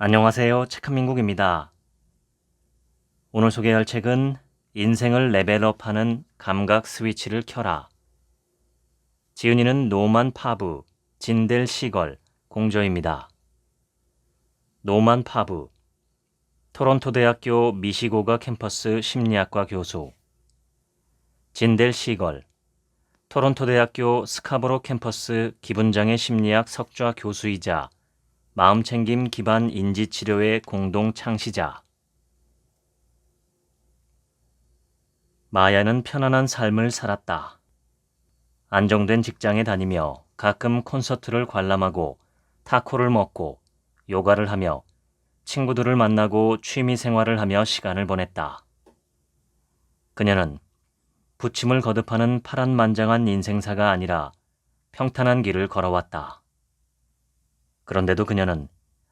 안녕하세요. 책한민국입니다. 오늘 소개할 책은 인생을 레벨업하는 감각 스위치를 켜라. 지은이는 노만 파브, 진델 시걸, 공저입니다. 노만 파브, 토론토 대학교 미시고가 캠퍼스 심리학과 교수. 진델 시걸, 토론토 대학교 스카보로 캠퍼스 기분장애 심리학 석좌 교수이자 마음챙김 기반 인지치료의 공동 창시자. 마야는 편안한 삶을 살았다. 안정된 직장에 다니며 가끔 콘서트를 관람하고 타코를 먹고 요가를 하며 친구들을 만나고 취미 생활을 하며 시간을 보냈다. 그녀는 부침을 거듭하는 파란만장한 인생사가 아니라 평탄한 길을 걸어왔다. 그런데도 그녀는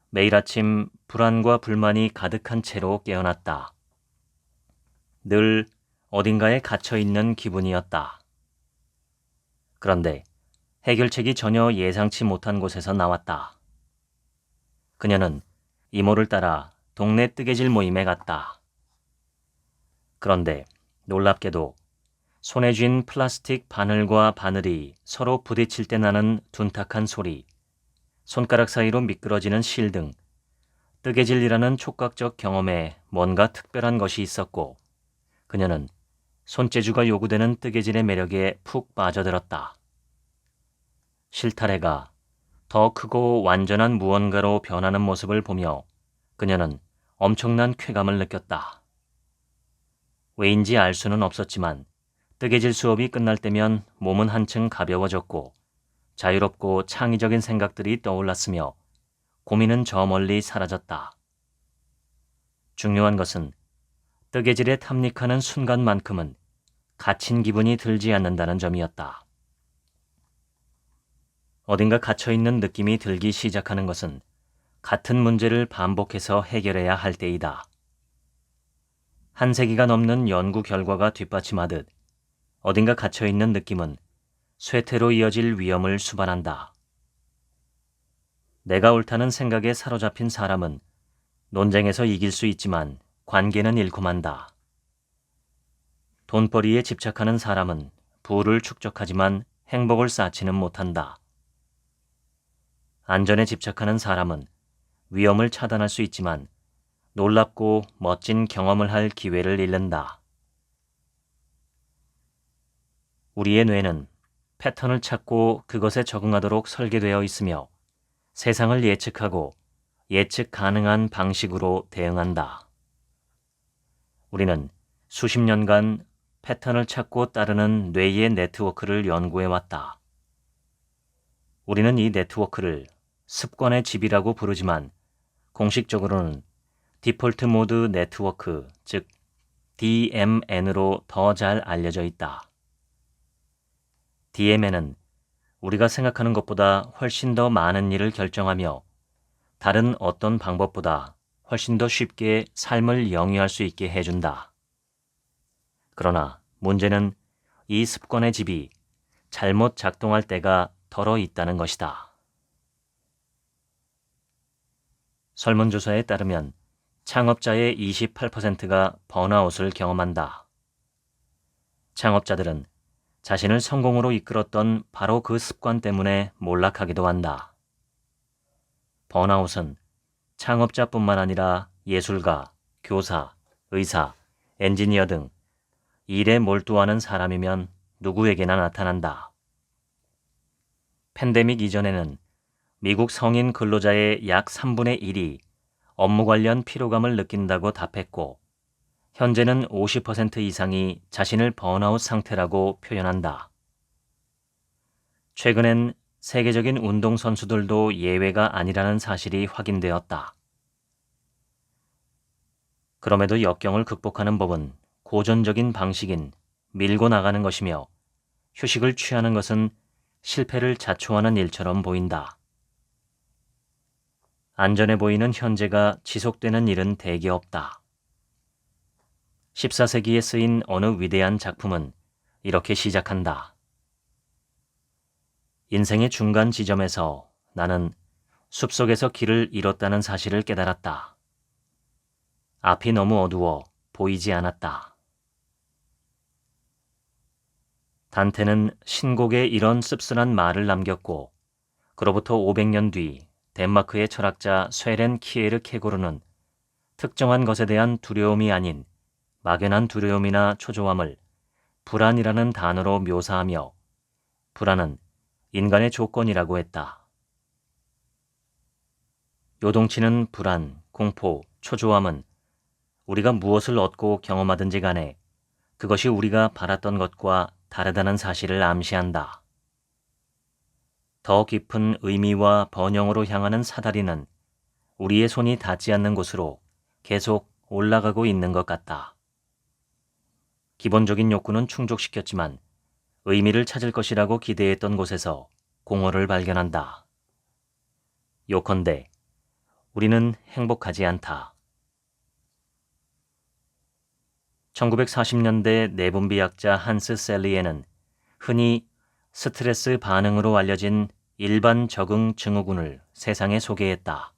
매일 아침 불안과 불만이 가득한 채로 깨어났다. 늘 어딘가에 갇혀있는 기분이었다. 그런데 해결책이 전혀 예상치 못한 곳에서 나왔다. 그녀는 이모를 따라 동네 뜨개질 모임에 갔다. 그런데 놀랍게도 손에 쥔 플라스틱 바늘과 바늘이 서로 부딪힐 때 나는 둔탁한 소리, 손가락 사이로 미끄러지는 실 등 뜨개질이라는 촉각적 경험에 뭔가 특별한 것이 있었고 그녀는 손재주가 요구되는 뜨개질의 매력에 푹 빠져들었다. 실타래가 더 크고 완전한 무언가로 변하는 모습을 보며 그녀는 엄청난 쾌감을 느꼈다. 왜인지 알 수는 없었지만 뜨개질 수업이 끝날 때면 몸은 한층 가벼워졌고 자유롭고 창의적인 생각들이 떠올랐으며 고민은 저 멀리 사라졌다. 중요한 것은 뜨개질에 탐닉하는 순간만큼은 갇힌 기분이 들지 않는다는 점이었다. 어딘가 갇혀있는 느낌이 들기 시작하는 것은 같은 문제를 반복해서 해결해야 할 때이다. 한 세기가 넘는 연구 결과가 뒷받침하듯 어딘가 갇혀있는 느낌은 쇠퇴로 이어질 위험을 수반한다. 내가 옳다는 생각에 사로잡힌 사람은 논쟁에서 이길 수 있지만 관계는 잃고 만다. 돈벌이에 집착하는 사람은 부를 축적하지만 행복을 쌓지는 못한다. 안전에 집착하는 사람은 위험을 차단할 수 있지만 놀랍고 멋진 경험을 할 기회를 잃는다. 우리의 뇌는 패턴을 찾고 그것에 적응하도록 설계되어 있으며 세상을 예측하고 예측 가능한 방식으로 대응한다. 우리는 수십 년간 패턴을 찾고 따르는 뇌의 네트워크를 연구해왔다. 우리는 이 네트워크를 습관의 집이라고 부르지만 공식적으로는 디폴트 모드 네트워크, 즉 DMN으로 더 잘 알려져 있다. DMN은 우리가 생각하는 것보다 훨씬 더 많은 일을 결정하며 다른 어떤 방법보다 훨씬 더 쉽게 삶을 영위할 수 있게 해준다. 그러나 문제는 이 습관의 집이 잘못 작동할 때가 덜어 있다는 것이다. 설문조사에 따르면 창업자의 28%가 번아웃을 경험한다. 창업자들은 자신을 성공으로 이끌었던 바로 그 습관 때문에 몰락하기도 한다. 번아웃은 창업자뿐만 아니라 예술가, 교사, 의사, 엔지니어 등 일에 몰두하는 사람이면 누구에게나 나타난다. 팬데믹 이전에는 미국 성인 근로자의 약 3분의 1이 업무 관련 피로감을 느낀다고 답했고 현재는 50% 이상이 자신을 번아웃 상태라고 표현한다. 최근엔 세계적인 운동선수들도 예외가 아니라는 사실이 확인되었다. 그럼에도 역경을 극복하는 법은 고전적인 방식인 밀고 나가는 것이며 휴식을 취하는 것은 실패를 자초하는 일처럼 보인다. 안전해 보이는 현재가 지속되는 일은 대개 없다. 14세기에 쓰인 어느 위대한 작품은 이렇게 시작한다. 인생의 중간 지점에서 나는 숲속에서 길을 잃었다는 사실을 깨달았다. 앞이 너무 어두워 보이지 않았다. 단테는 신곡에 이런 씁쓸한 말을 남겼고 그로부터 500년 뒤 덴마크의 철학자 쇠렌 키에르 케고르는 특정한 것에 대한 두려움이 아닌 막연한 두려움이나 초조함을 불안이라는 단어로 묘사하며 불안은 인간의 조건이라고 했다. 요동치는 불안, 공포, 초조함은 우리가 무엇을 얻고 경험하든지 간에 그것이 우리가 바랐던 것과 다르다는 사실을 암시한다. 더 깊은 의미와 번영으로 향하는 사다리는 우리의 손이 닿지 않는 곳으로 계속 올라가고 있는 것 같다. 기본적인 욕구는 충족시켰지만 의미를 찾을 것이라고 기대했던 곳에서 공허를 발견한다. 요컨대 우리는 행복하지 않다. 1940년대 내분비학자 한스 셀리에는 흔히 스트레스 반응으로 알려진 일반 적응 증후군을 세상에 소개했다.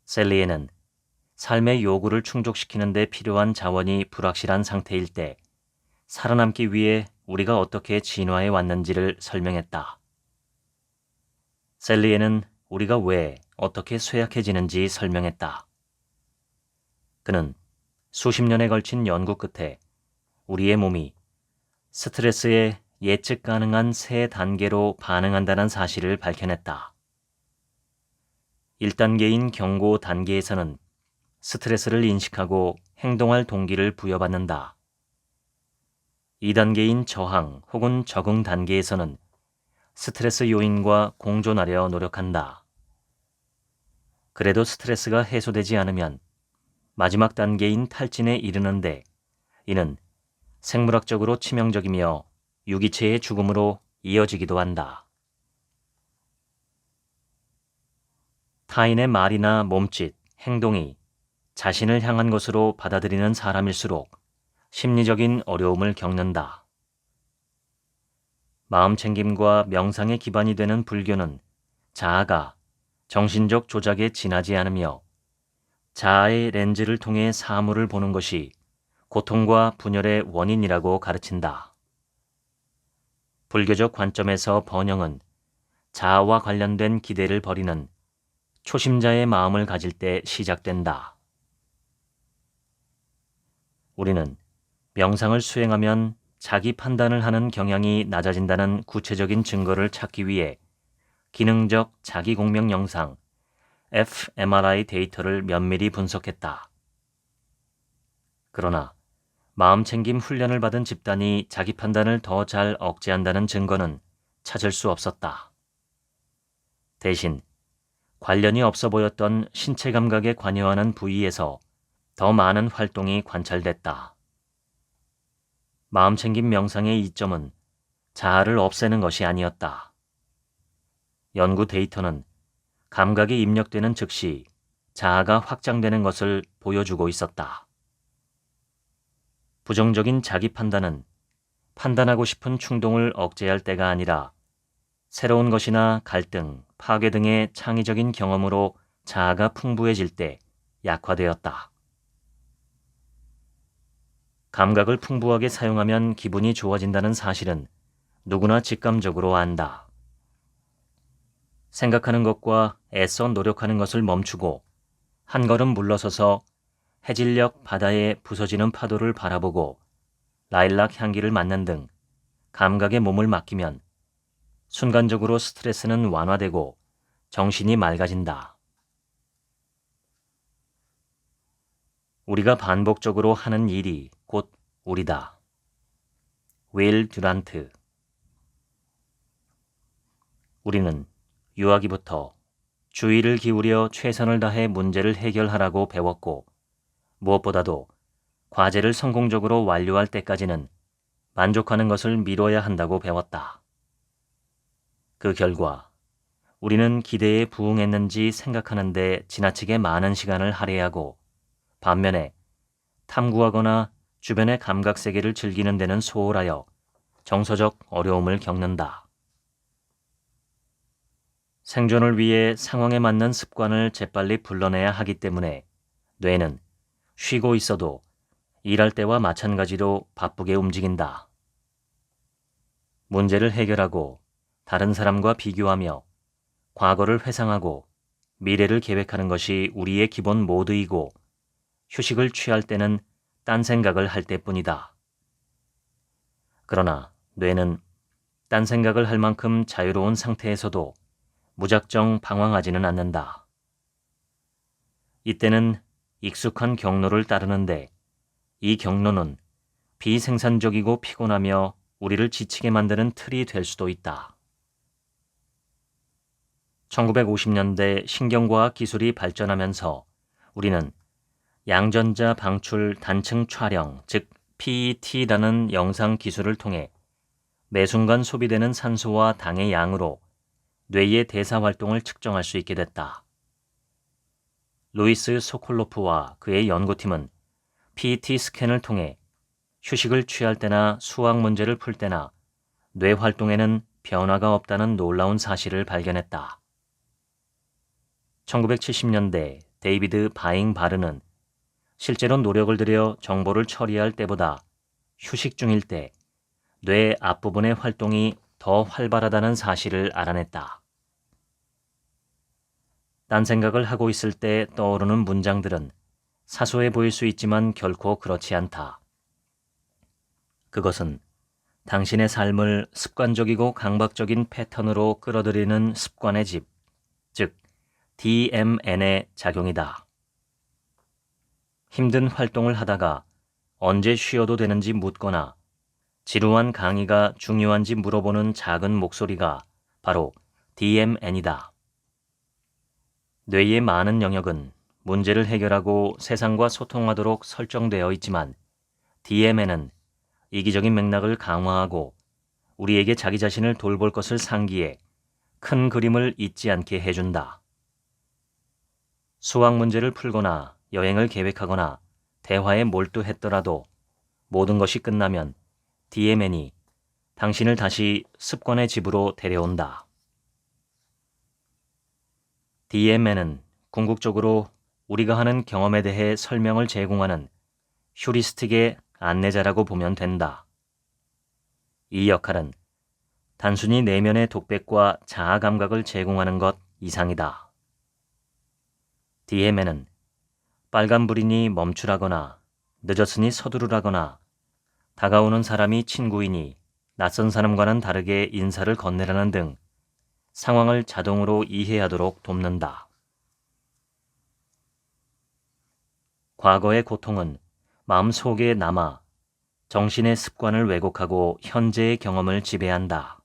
셀리에는 삶의 요구를 충족시키는 데 필요한 자원이 불확실한 상태일 때 살아남기 위해 우리가 어떻게 진화해 왔는지를 설명했다. 셀리에는 우리가 왜 어떻게 쇠약해지는지 설명했다. 그는 수십 년에 걸친 연구 끝에 우리의 몸이 스트레스에 예측 가능한 세 단계로 반응한다는 사실을 밝혀냈다. 1단계인 경고 단계에서는 스트레스를 인식하고 행동할 동기를 부여받는다. 2단계인 저항 혹은 적응 단계에서는 스트레스 요인과 공존하려 노력한다. 그래도 스트레스가 해소되지 않으면 마지막 단계인 탈진에 이르는데 이는 생물학적으로 치명적이며 유기체의 죽음으로 이어지기도 한다. 타인의 말이나 몸짓, 행동이 자신을 향한 것으로 받아들이는 사람일수록 심리적인 어려움을 겪는다. 마음챙김과 명상의 기반이 되는 불교는 자아가 정신적 조작에 지나지 않으며 자아의 렌즈를 통해 사물을 보는 것이 고통과 분열의 원인이라고 가르친다. 불교적 관점에서 번영은 자아와 관련된 기대를 버리는 초심자의 마음을 가질 때 시작된다. 우리는 명상을 수행하면 자기 판단을 하는 경향이 낮아진다는 구체적인 증거를 찾기 위해 기능적 자기공명 영상 fMRI 데이터를 면밀히 분석했다. 그러나 마음챙김 훈련을 받은 집단이 자기 판단을 더 잘 억제한다는 증거는 찾을 수 없었다. 대신 관련이 없어 보였던 신체 감각에 관여하는 부위에서 더 많은 활동이 관찰됐다. 마음챙김 명상의 이점은 자아를 없애는 것이 아니었다. 연구 데이터는 감각이 입력되는 즉시 자아가 확장되는 것을 보여주고 있었다. 부정적인 자기 판단은 판단하고 싶은 충동을 억제할 때가 아니라 새로운 것이나 갈등, 파괴 등의 창의적인 경험으로 자아가 풍부해질 때 약화되었다. 감각을 풍부하게 사용하면 기분이 좋아진다는 사실은 누구나 직감적으로 안다. 생각하는 것과 애써 노력하는 것을 멈추고 한 걸음 물러서서 해질녘 바다에 부서지는 파도를 바라보고 라일락 향기를 맡는 등 감각에 몸을 맡기면 순간적으로 스트레스는 완화되고 정신이 맑아진다. 우리가 반복적으로 하는 일이 곧 우리다. 윌 듀란트. 우리는 유아기부터 주의를 기울여 최선을 다해 문제를 해결하라고 배웠고 무엇보다도 과제를 성공적으로 완료할 때까지는 만족하는 것을 미뤄야 한다고 배웠다. 그 결과 우리는 기대에 부응했는지 생각하는 데 지나치게 많은 시간을 할애하고 반면에 탐구하거나 주변의 감각 세계를 즐기는 데는 소홀하여 정서적 어려움을 겪는다. 생존을 위해 상황에 맞는 습관을 재빨리 불러내야 하기 때문에 뇌는 쉬고 있어도 일할 때와 마찬가지로 바쁘게 움직인다. 문제를 해결하고 다른 사람과 비교하며 과거를 회상하고 미래를 계획하는 것이 우리의 기본 모드이고 휴식을 취할 때는 딴 생각을 할 때뿐이다. 그러나 뇌는 딴 생각을 할 만큼 자유로운 상태에서도 무작정 방황하지는 않는다. 이때는 익숙한 경로를 따르는데 이 경로는 비생산적이고 피곤하며 우리를 지치게 만드는 틀이 될 수도 있다. 1950년대 신경과학 기술이 발전하면서 우리는 양전자 방출 단층 촬영, 즉 PET라는 영상 기술을 통해 매 순간 소비되는 산소와 당의 양으로 뇌의 대사 활동을 측정할 수 있게 됐다. 루이스 소콜로프와 그의 연구팀은 PET 스캔을 통해 휴식을 취할 때나 수학 문제를 풀 때나 뇌 활동에는 변화가 없다는 놀라운 사실을 발견했다. 1970년대 데이비드 바잉바르는 실제로 노력을 들여 정보를 처리할 때보다 휴식 중일 때 뇌 앞부분의 활동이 더 활발하다는 사실을 알아냈다. 딴 생각을 하고 있을 때 떠오르는 문장들은 사소해 보일 수 있지만 결코 그렇지 않다. 그것은 당신의 삶을 습관적이고 강박적인 패턴으로 끌어들이는 습관의 집, 즉 DMN의 작용이다. 힘든 활동을 하다가 언제 쉬어도 되는지 묻거나 지루한 강의가 중요한지 물어보는 작은 목소리가 바로 DMN이다. 뇌의 많은 영역은 문제를 해결하고 세상과 소통하도록 설정되어 있지만 DMN은 이기적인 맥락을 강화하고 우리에게 자기 자신을 돌볼 것을 상기해 큰 그림을 잊지 않게 해준다. 수학 문제를 풀거나 여행을 계획하거나 대화에 몰두했더라도 모든 것이 끝나면 DMN이 당신을 다시 습관의 집으로 데려온다. DMN은 궁극적으로 우리가 하는 경험에 대해 설명을 제공하는 휴리스틱의 안내자라고 보면 된다. 이 역할은 단순히 내면의 독백과 자아 감각을 제공하는 것 이상이다. DMN은 빨간불이니 멈추라거나 늦었으니 서두르라거나 다가오는 사람이 친구이니 낯선 사람과는 다르게 인사를 건네라는 등 상황을 자동으로 이해하도록 돕는다. 과거의 고통은 마음속에 남아 정신의 습관을 왜곡하고 현재의 경험을 지배한다.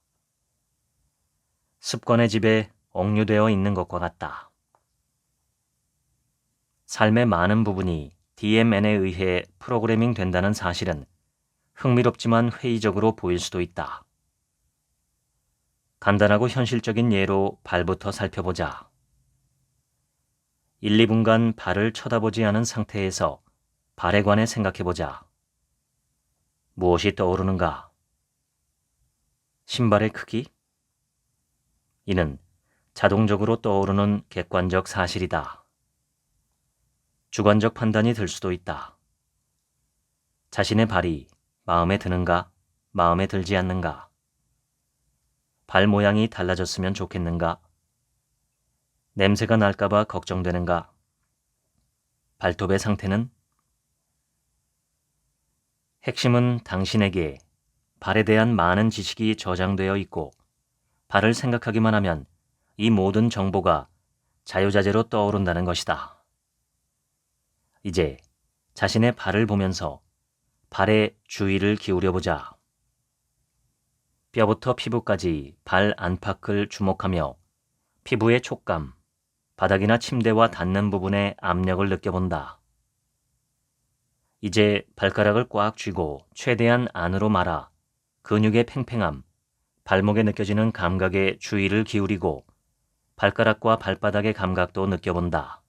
습관의 집에 억류되어 있는 것과 같다. 삶의 많은 부분이 DMN에 의해 프로그래밍 된다는 사실은 흥미롭지만 회의적으로 보일 수도 있다. 간단하고 현실적인 예로 발부터 살펴보자. 1, 2분간 발을 쳐다보지 않은 상태에서 발에 관해 생각해보자. 무엇이 떠오르는가? 신발의 크기? 이는 자동적으로 떠오르는 객관적 사실이다. 주관적 판단이 들 수도 있다. 자신의 발이 마음에 드는가, 마음에 들지 않는가? 발 모양이 달라졌으면 좋겠는가? 냄새가 날까봐 걱정되는가? 발톱의 상태는? 핵심은 당신에게 발에 대한 많은 지식이 저장되어 있고 발을 생각하기만 하면 이 모든 정보가 자유자재로 떠오른다는 것이다. 이제 자신의 발을 보면서 발에 주의를 기울여보자. 뼈부터 피부까지 발 안팎을 주목하며 피부의 촉감, 바닥이나 침대와 닿는 부분의 압력을 느껴본다. 이제 발가락을 꽉 쥐고 최대한 안으로 말아 근육의 팽팽함, 발목에 느껴지는 감각에 주의를 기울이고 발가락과 발바닥의 감각도 느껴본다.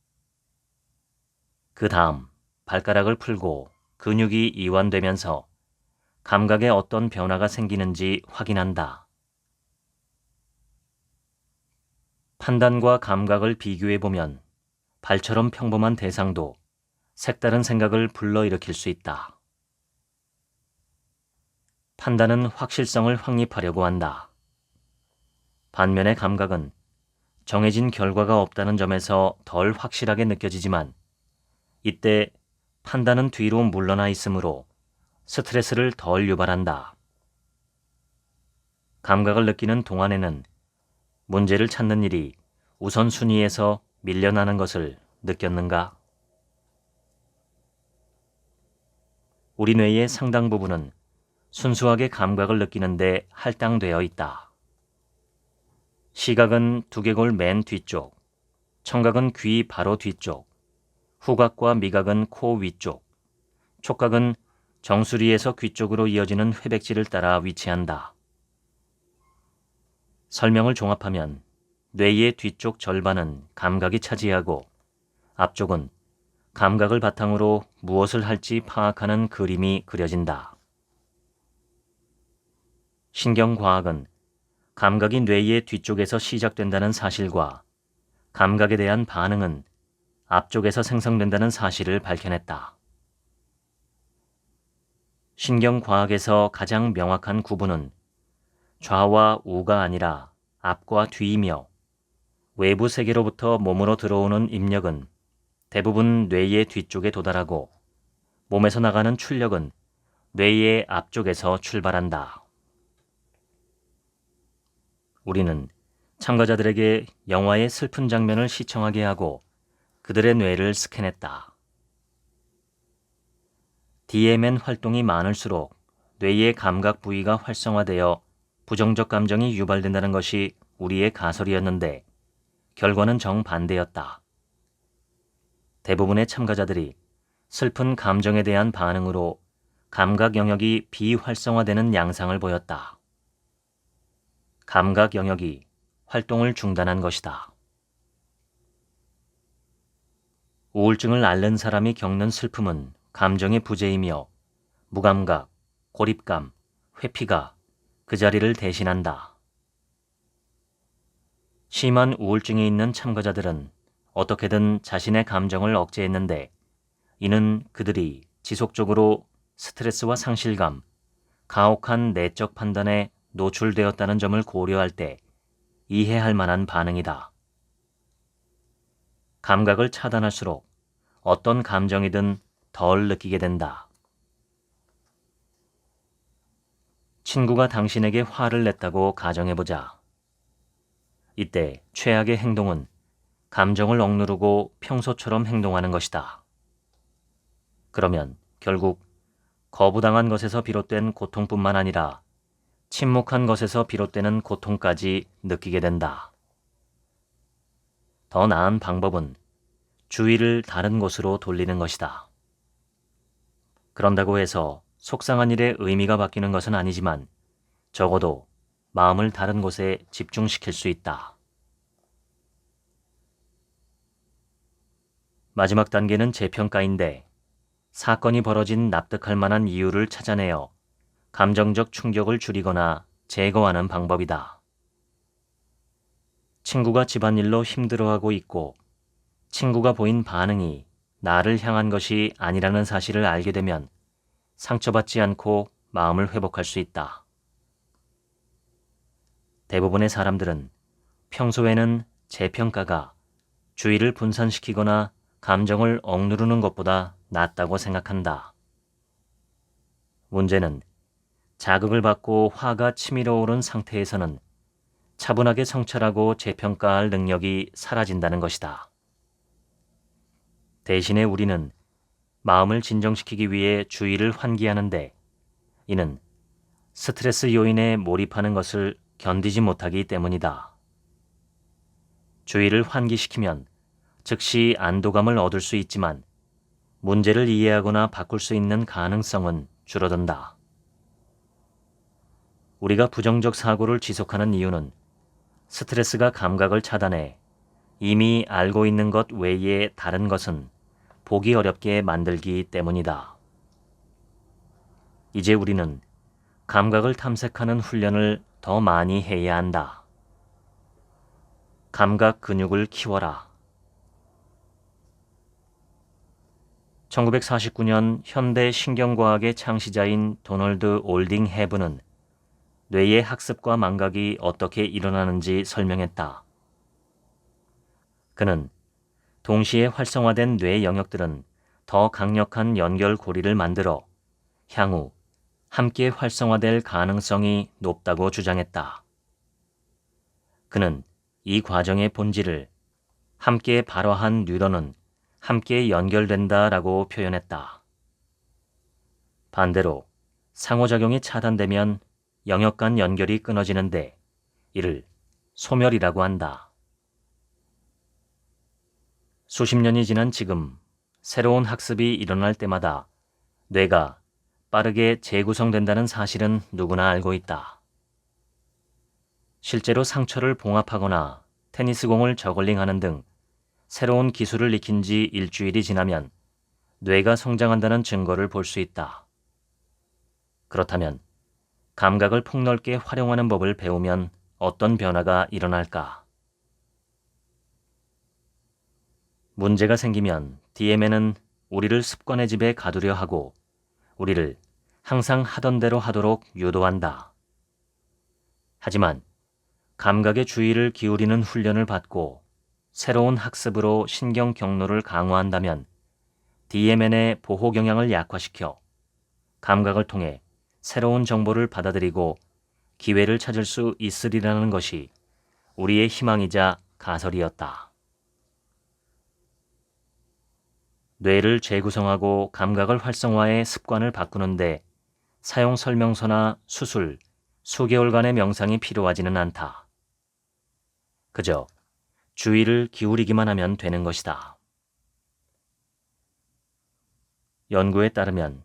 그 다음 발가락을 풀고 근육이 이완되면서 감각에 어떤 변화가 생기는지 확인한다. 판단과 감각을 비교해보면 발처럼 평범한 대상도 색다른 생각을 불러일으킬 수 있다. 판단은 확실성을 확립하려고 한다. 반면에 감각은 정해진 결과가 없다는 점에서 덜 확실하게 느껴지지만 이때 판단은 뒤로 물러나 있으므로 스트레스를 덜 유발한다. 감각을 느끼는 동안에는 문제를 찾는 일이 우선순위에서 밀려나는 것을 느꼈는가? 우리 뇌의 상당 부분은 순수하게 감각을 느끼는데 할당되어 있다. 시각은 두개골 맨 뒤쪽, 청각은 귀 바로 뒤쪽, 후각과 미각은 코 위쪽, 촉각은 정수리에서 귀 쪽으로 이어지는 회백질을 따라 위치한다. 설명을 종합하면 뇌의 뒤쪽 절반은 감각이 차지하고 앞쪽은 감각을 바탕으로 무엇을 할지 파악하는 그림이 그려진다. 신경과학은 감각이 뇌의 뒤쪽에서 시작된다는 사실과 감각에 대한 반응은 앞쪽에서 생성된다는 사실을 밝혀냈다. 신경과학에서 가장 명확한 구분은 좌와 우가 아니라 앞과 뒤이며 외부 세계로부터 몸으로 들어오는 입력은 대부분 뇌의 뒤쪽에 도달하고 몸에서 나가는 출력은 뇌의 앞쪽에서 출발한다. 우리는 참가자들에게 영화의 슬픈 장면을 시청하게 하고 그들의 뇌를 스캔했다. DMN 활동이 많을수록 뇌의 감각 부위가 활성화되어 부정적 감정이 유발된다는 것이 우리의 가설이었는데 결과는 정반대였다. 대부분의 참가자들이 슬픈 감정에 대한 반응으로 감각 영역이 비활성화되는 양상을 보였다. 감각 영역이 활동을 중단한 것이다. 우울증을 앓는 사람이 겪는 슬픔은 감정의 부재이며 무감각, 고립감, 회피가 그 자리를 대신한다. 심한 우울증이 있는 참가자들은 어떻게든 자신의 감정을 억제했는데 이는 그들이 지속적으로 스트레스와 상실감, 가혹한 내적 판단에 노출되었다는 점을 고려할 때 이해할 만한 반응이다. 감각을 차단할수록 어떤 감정이든 덜 느끼게 된다. 친구가 당신에게 화를 냈다고 가정해보자. 이때 최악의 행동은 감정을 억누르고 평소처럼 행동하는 것이다. 그러면 결국 거부당한 것에서 비롯된 고통뿐만 아니라 침묵한 것에서 비롯되는 고통까지 느끼게 된다. 더 나은 방법은 주의를 다른 곳으로 돌리는 것이다. 그런다고 해서 속상한 일에 의미가 바뀌는 것은 아니지만 적어도 마음을 다른 곳에 집중시킬 수 있다. 마지막 단계는 재평가인데 사건이 벌어진 납득할 만한 이유를 찾아내어 감정적 충격을 줄이거나 제거하는 방법이다. 친구가 집안일로 힘들어하고 있고 친구가 보인 반응이 나를 향한 것이 아니라는 사실을 알게 되면 상처받지 않고 마음을 회복할 수 있다. 대부분의 사람들은 평소에는 재평가가 주의를 분산시키거나 감정을 억누르는 것보다 낫다고 생각한다. 문제는 자극을 받고 화가 치밀어 오른 상태에서는 차분하게 성찰하고 재평가할 능력이 사라진다는 것이다. 대신에 우리는 마음을 진정시키기 위해 주의를 환기하는데 이는 스트레스 요인에 몰입하는 것을 견디지 못하기 때문이다. 주의를 환기시키면 즉시 안도감을 얻을 수 있지만 문제를 이해하거나 바꿀 수 있는 가능성은 줄어든다. 우리가 부정적 사고를 지속하는 이유는 스트레스가 감각을 차단해 이미 알고 있는 것 외에 다른 것은 보기 어렵게 만들기 때문이다. 이제 우리는 감각을 탐색하는 훈련을 더 많이 해야 한다. 감각 근육을 키워라. 1949년 현대 신경과학의 창시자인 도널드 올딩 헤브는 뇌의 학습과 망각이 어떻게 일어나는지 설명했다. 그는 동시에 활성화된 뇌 영역들은 더 강력한 연결고리를 만들어 향후 함께 활성화될 가능성이 높다고 주장했다. 그는 이 과정의 본질을 함께 발화한 뉴런은 함께 연결된다라고 표현했다. 반대로 상호작용이 차단되면 영역 간 연결이 끊어지는데 이를 소멸이라고 한다. 수십 년이 지난 지금 새로운 학습이 일어날 때마다 뇌가 빠르게 재구성된다는 사실은 누구나 알고 있다. 실제로 상처를 봉합하거나 테니스공을 저글링하는 등 새로운 기술을 익힌 지 일주일이 지나면 뇌가 성장한다는 증거를 볼 수 있다. 그렇다면 감각을 폭넓게 활용하는 법을 배우면 어떤 변화가 일어날까? 문제가 생기면 DMN은 우리를 습관의 집에 가두려 하고 우리를 항상 하던 대로 하도록 유도한다. 하지만 감각의 주의를 기울이는 훈련을 받고 새로운 학습으로 신경 경로를 강화한다면 DMN의 보호 경향을 약화시켜 감각을 통해 새로운 정보를 받아들이고 기회를 찾을 수 있으리라는 것이 우리의 희망이자 가설이었다. 뇌를 재구성하고 감각을 활성화해 습관을 바꾸는데 사용 설명서나 수술, 수개월간의 명상이 필요하지는 않다. 그저 주의를 기울이기만 하면 되는 것이다. 연구에 따르면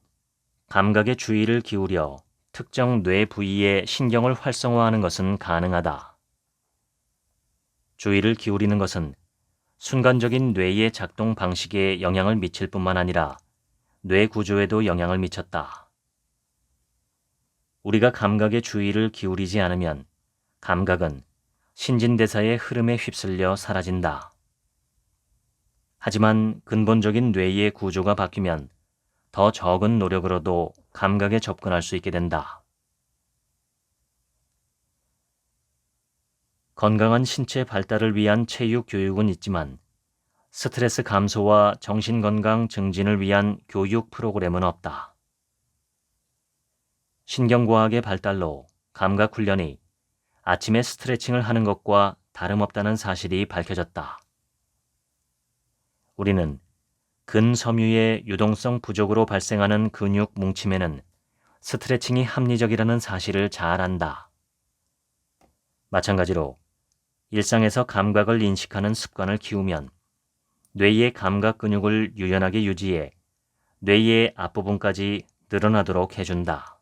감각의 주의를 기울여 특정 뇌 부위의 신경을 활성화하는 것은 가능하다. 주의를 기울이는 것은 순간적인 뇌의 작동 방식에 영향을 미칠 뿐만 아니라 뇌 구조에도 영향을 미쳤다. 우리가 감각의 주의를 기울이지 않으면 감각은 신진대사의 흐름에 휩쓸려 사라진다. 하지만 근본적인 뇌의 구조가 바뀌면 더 적은 노력으로도 감각에 접근할 수 있게 된다. 건강한 신체 발달을 위한 체육 교육은 있지만 스트레스 감소와 정신건강 증진을 위한 교육 프로그램은 없다. 신경과학의 발달로 감각 훈련이 아침에 스트레칭을 하는 것과 다름없다는 사실이 밝혀졌다. 우리는 근섬유의 유동성 부족으로 발생하는 근육 뭉침에는 스트레칭이 합리적이라는 사실을 잘 안다. 마찬가지로 일상에서 감각을 인식하는 습관을 키우면 뇌의 감각 근육을 유연하게 유지해 뇌의 앞부분까지 늘어나도록 해준다.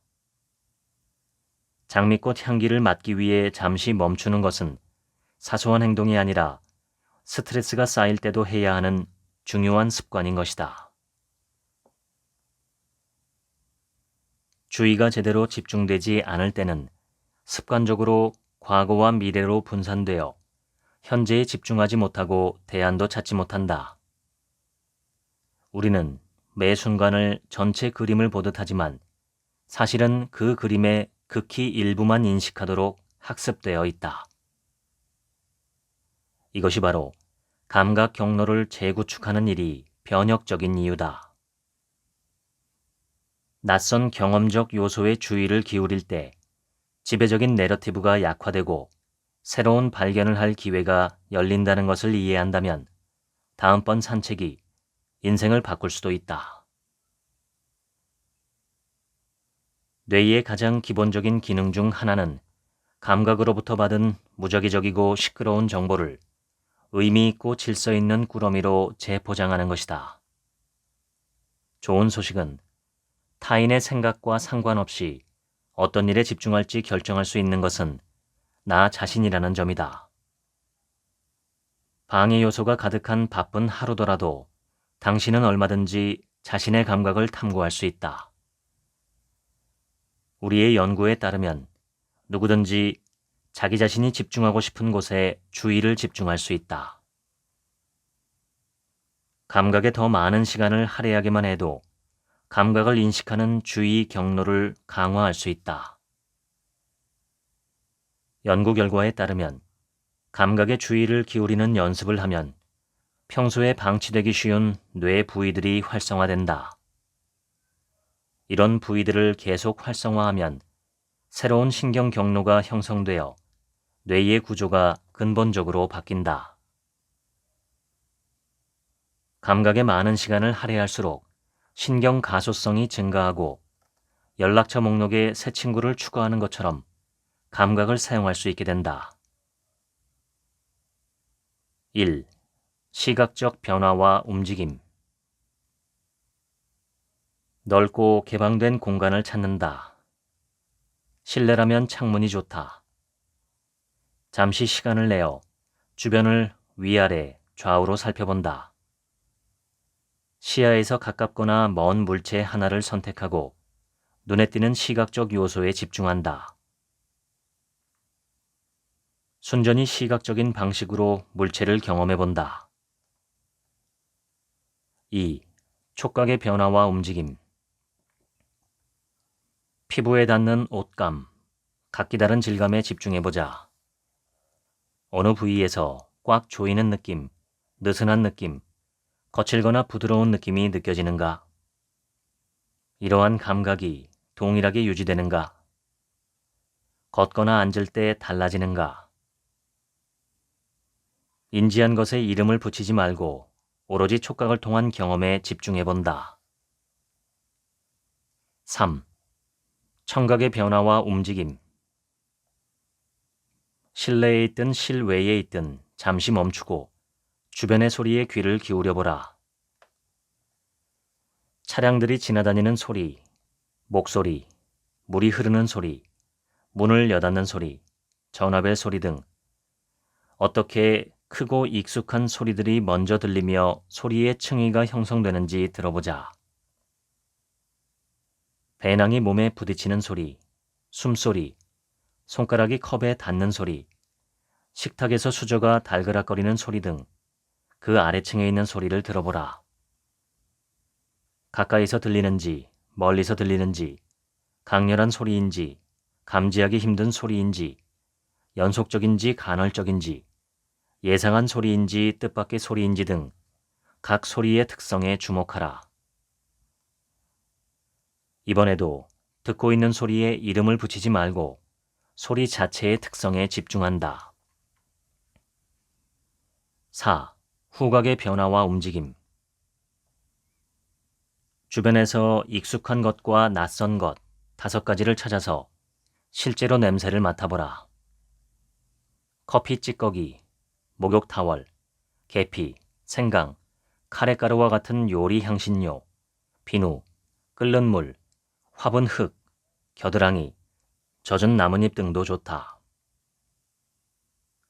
장미꽃 향기를 맡기 위해 잠시 멈추는 것은 사소한 행동이 아니라 스트레스가 쌓일 때도 해야 하는 중요한 습관인 것이다. 주의가 제대로 집중되지 않을 때는 습관적으로 과거와 미래로 분산되어 현재에 집중하지 못하고 대안도 찾지 못한다. 우리는 매 순간을 전체 그림을 보듯 하지만 사실은 그 그림의 극히 일부만 인식하도록 학습되어 있다. 이것이 바로 감각 경로를 재구축하는 일이 변혁적인 이유다. 낯선 경험적 요소에 주의를 기울일 때 지배적인 내러티브가 약화되고 새로운 발견을 할 기회가 열린다는 것을 이해한다면 다음번 산책이 인생을 바꿀 수도 있다. 뇌의 가장 기본적인 기능 중 하나는 감각으로부터 받은 무작위적이고 시끄러운 정보를 의미 있고 질서 있는 꾸러미로 재포장하는 것이다. 좋은 소식은 타인의 생각과 상관없이 어떤 일에 집중할지 결정할 수 있는 것은 나 자신이라는 점이다. 방해 요소가 가득한 바쁜 하루더라도 당신은 얼마든지 자신의 감각을 탐구할 수 있다. 우리의 연구에 따르면 누구든지 자기 자신이 집중하고 싶은 곳에 주의를 집중할 수 있다. 감각에 더 많은 시간을 할애하기만 해도 감각을 인식하는 주의 경로를 강화할 수 있다. 연구 결과에 따르면 감각에 주의를 기울이는 연습을 하면 평소에 방치되기 쉬운 뇌 부위들이 활성화된다. 이런 부위들을 계속 활성화하면 새로운 신경 경로가 형성되어 뇌의 구조가 근본적으로 바뀐다. 감각에 많은 시간을 할애할수록 신경 가소성이 증가하고 연락처 목록에 새 친구를 추가하는 것처럼 감각을 사용할 수 있게 된다. 1. 시각적 변화와 움직임. 넓고 개방된 공간을 찾는다. 실내라면 창문이 좋다. 잠시 시간을 내어 주변을 위아래 좌우로 살펴본다. 시야에서 가깝거나 먼 물체 하나를 선택하고 눈에 띄는 시각적 요소에 집중한다. 순전히 시각적인 방식으로 물체를 경험해본다. 2. 촉각의 변화와 움직임. 피부에 닿는 옷감, 각기 다른 질감에 집중해보자. 어느 부위에서 꽉 조이는 느낌, 느슨한 느낌, 거칠거나 부드러운 느낌이 느껴지는가? 이러한 감각이 동일하게 유지되는가? 걷거나 앉을 때 달라지는가? 인지한 것에 이름을 붙이지 말고 오로지 촉각을 통한 경험에 집중해본다. 3. 청각의 변화와 움직임. 실내에 있든 실외에 있든 잠시 멈추고 주변의 소리에 귀를 기울여보라. 차량들이 지나다니는 소리, 목소리, 물이 흐르는 소리, 문을 여닫는 소리, 전화벨 소리 등 어떻게 크고 익숙한 소리들이 먼저 들리며 소리의 층위가 형성되는지 들어보자. 배낭이 몸에 부딪히는 소리, 숨소리, 손가락이 컵에 닿는 소리, 식탁에서 수저가 달그락거리는 소리 등 그 아래층에 있는 소리를 들어보라. 가까이서 들리는지, 멀리서 들리는지, 강렬한 소리인지, 감지하기 힘든 소리인지, 연속적인지 간헐적인지, 예상한 소리인지 뜻밖의 소리인지 등 각 소리의 특성에 주목하라. 이번에도 듣고 있는 소리에 이름을 붙이지 말고 소리 자체의 특성에 집중한다. 4. 후각의 변화와 움직임. 주변에서 익숙한 것과 낯선 것 5가지를 찾아서 실제로 냄새를 맡아보라. 커피 찌꺼기, 목욕 타월, 계피, 생강, 카레가루와 같은 요리 향신료, 비누, 끓는 물, 화분 흙, 겨드랑이, 젖은 나뭇잎 등도 좋다.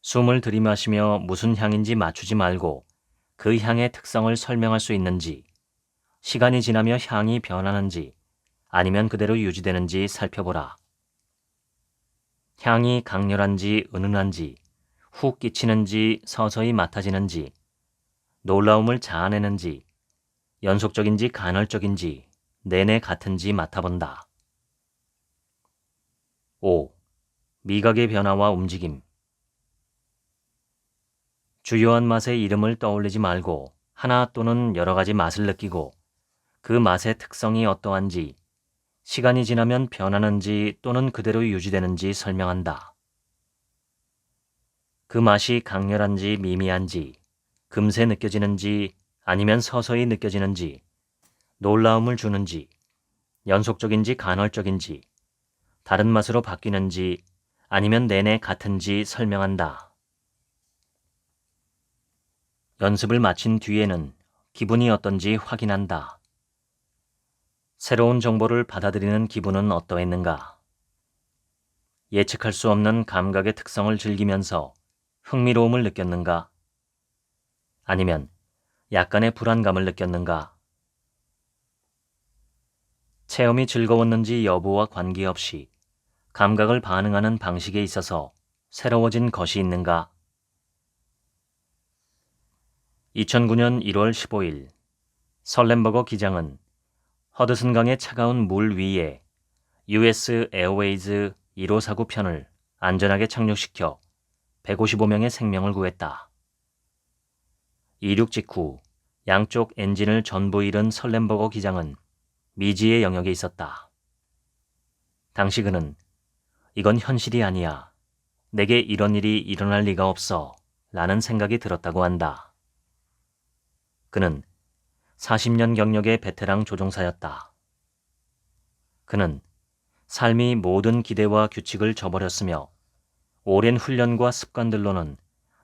숨을 들이마시며 무슨 향인지 맞추지 말고 그 향의 특성을 설명할 수 있는지, 시간이 지나며 향이 변하는지 아니면 그대로 유지되는지 살펴보라. 향이 강렬한지 은은한지, 훅 끼치는지 서서히 맡아지는지, 놀라움을 자아내는지, 연속적인지 간헐적인지, 내내 같은지 맡아본다. 5. 미각의 변화와 움직임. 주요한 맛의 이름을 떠올리지 말고 하나 또는 여러 가지 맛을 느끼고 그 맛의 특성이 어떠한지, 시간이 지나면 변하는지 또는 그대로 유지되는지 설명한다. 그 맛이 강렬한지 미미한지, 금세 느껴지는지 아니면 서서히 느껴지는지, 놀라움을 주는지, 연속적인지 간헐적인지, 다른 맛으로 바뀌는지 아니면 내내 같은지 설명한다. 연습을 마친 뒤에는 기분이 어떤지 확인한다. 새로운 정보를 받아들이는 기분은 어떠했는가? 예측할 수 없는 감각의 특성을 즐기면서 흥미로움을 느꼈는가? 아니면 약간의 불안감을 느꼈는가? 체험이 즐거웠는지 여부와 관계없이 감각을 반응하는 방식에 있어서 새로워진 것이 있는가? 2009년 1월 15일 설렌버거 기장은 허드슨강의 차가운 물 위에 US 에어웨이즈 1549 편을 안전하게 착륙시켜 155명의 생명을 구했다. 이륙 직후 양쪽 엔진을 전부 잃은 설렌버거 기장은 미지의 영역에 있었다. 당시 그는 이건 현실이 아니야. 내게 이런 일이 일어날 리가 없어 라는 생각이 들었다고 한다. 그는 40년 경력의 베테랑 조종사였다. 그는 삶이 모든 기대와 규칙을 저버렸으며 오랜 훈련과 습관들로는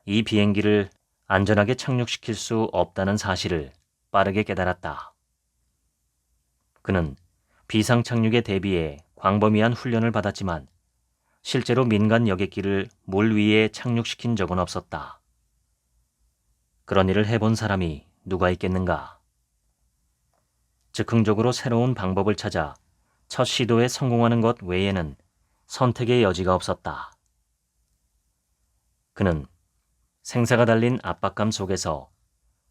이 비행기를 안전하게 착륙시킬 수 없다는 사실을 빠르게 깨달았다. 그는 비상 착륙에 대비해 광범위한 훈련을 받았지만 실제로 민간 여객기를 물 위에 착륙시킨 적은 없었다. 그런 일을 해본 사람이 누가 있겠는가? 즉흥적으로 새로운 방법을 찾아 첫 시도에 성공하는 것 외에는 선택의 여지가 없었다. 그는 생사가 달린 압박감 속에서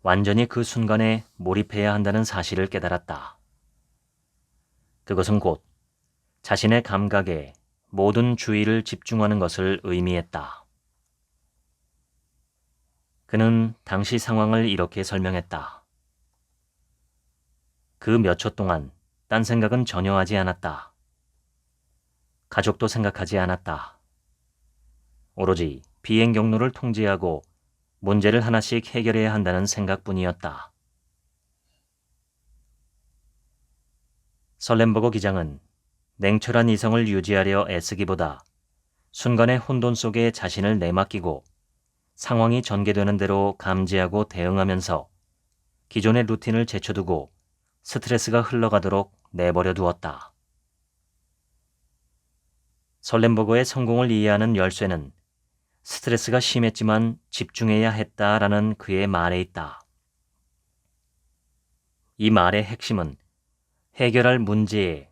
완전히 그 순간에 몰입해야 한다는 사실을 깨달았다. 그것은 곧 자신의 감각에 모든 주의를 집중하는 것을 의미했다. 그는 당시 상황을 이렇게 설명했다. 그 몇 초 동안 딴 생각은 전혀 하지 않았다. 가족도 생각하지 않았다. 오로지 비행 경로를 통제하고 문제를 하나씩 해결해야 한다는 생각뿐이었다. 설렌버거 기장은 냉철한 이성을 유지하려 애쓰기보다 순간의 혼돈 속에 자신을 내맡기고 상황이 전개되는 대로 감지하고 대응하면서 기존의 루틴을 제쳐두고 스트레스가 흘러가도록 내버려 두었다. 설렌버거의 성공을 이해하는 열쇠는 스트레스가 심했지만 집중해야 했다라는 그의 말에 있다. 이 말의 핵심은 해결할 문제에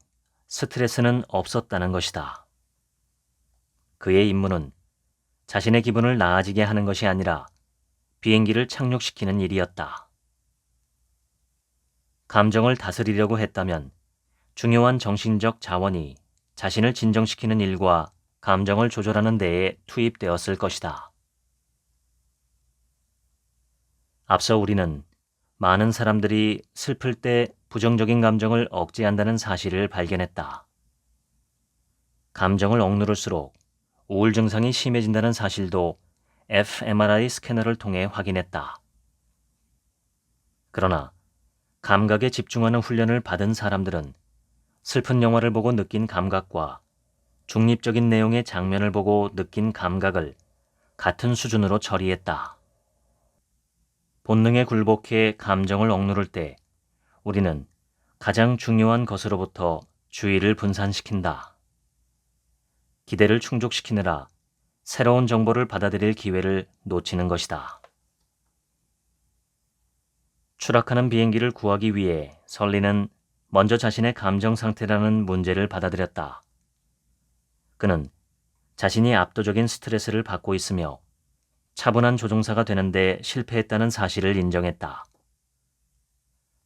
스트레스는 없었다는 것이다. 그의 임무는 자신의 기분을 나아지게 하는 것이 아니라 비행기를 착륙시키는 일이었다. 감정을 다스리려고 했다면 중요한 정신적 자원이 자신을 진정시키는 일과 감정을 조절하는 데에 투입되었을 것이다. 앞서 우리는 많은 사람들이 슬플 때 부정적인 감정을 억제한다는 사실을 발견했다. 감정을 억누를수록 우울 증상이 심해진다는 사실도 fMRI 스캐너를 통해 확인했다. 그러나 감각에 집중하는 훈련을 받은 사람들은 슬픈 영화를 보고 느낀 감각과 중립적인 내용의 장면을 보고 느낀 감각을 같은 수준으로 처리했다. 본능에 굴복해 감정을 억누를 때 우리는 가장 중요한 것으로부터 주의를 분산시킨다. 기대를 충족시키느라 새로운 정보를 받아들일 기회를 놓치는 것이다. 추락하는 비행기를 구하기 위해 설리는 먼저 자신의 감정 상태라는 문제를 받아들였다. 그는 자신이 압도적인 스트레스를 받고 있으며 차분한 조종사가 되는데 실패했다는 사실을 인정했다.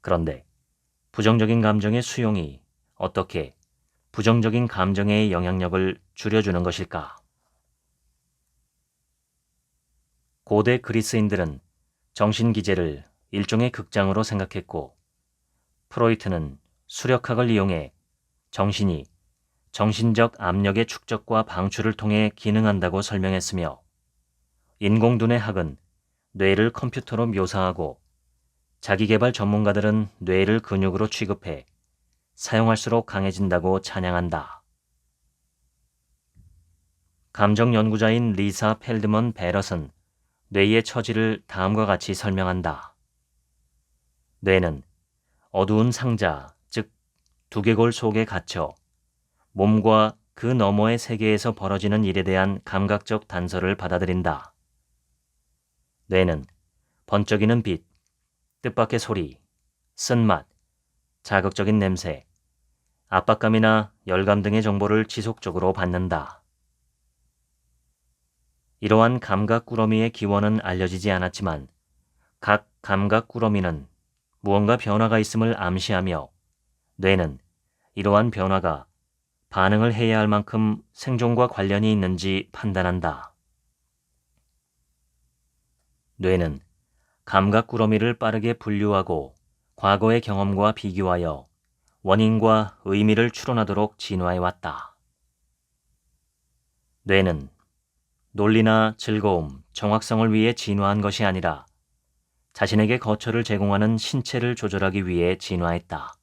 그런데 부정적인 감정의 수용이 어떻게 부정적인 감정의 영향력을 줄여주는 것일까? 고대 그리스인들은 정신기제를 일종의 극장으로 생각했고 프로이트는 수력학을 이용해 정신이 정신적 압력의 축적과 방출을 통해 기능한다고 설명했으며 인공두뇌 학은 뇌를 컴퓨터로 묘사하고 자기개발 전문가들은 뇌를 근육으로 취급해 사용할수록 강해진다고 찬양한다. 감정 연구자인 리사 펠드먼 베럿은 뇌의 처지를 다음과 같이 설명한다. 뇌는 어두운 상자, 즉 두개골 속에 갇혀 몸과 그 너머의 세계에서 벌어지는 일에 대한 감각적 단서를 받아들인다. 뇌는 번쩍이는 빛, 뜻밖의 소리, 쓴맛, 자극적인 냄새, 압박감이나 열감 등의 정보를 지속적으로 받는다. 이러한 감각꾸러미의 기원은 알려지지 않았지만 각 감각꾸러미는 무언가 변화가 있음을 암시하며 뇌는 이러한 변화가 반응을 해야 할 만큼 생존과 관련이 있는지 판단한다. 뇌는 감각꾸러미를 빠르게 분류하고 과거의 경험과 비교하여 원인과 의미를 추론하도록 진화해왔다. 뇌는 논리나 즐거움, 정확성을 위해 진화한 것이 아니라 자신에게 거처를 제공하는 신체를 조절하기 위해 진화했다.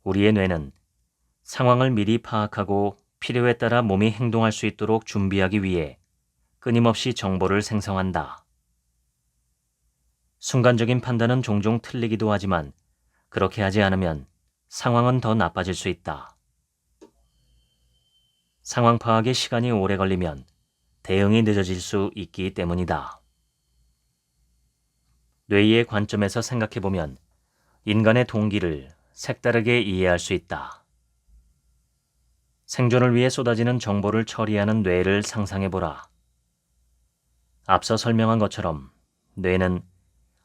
우리의 뇌는 상황을 미리 파악하고 필요에 따라 몸이 행동할 수 있도록 준비하기 위해 끊임없이 정보를 생성한다. 순간적인 판단은 종종 틀리기도 하지만 그렇게 하지 않으면 상황은 더 나빠질 수 있다. 상황 파악에 시간이 오래 걸리면 대응이 늦어질 수 있기 때문이다. 뇌의 관점에서 생각해보면 인간의 동기를 색다르게 이해할 수 있다. 생존을 위해 쏟아지는 정보를 처리하는 뇌를 상상해보라. 앞서 설명한 것처럼 뇌는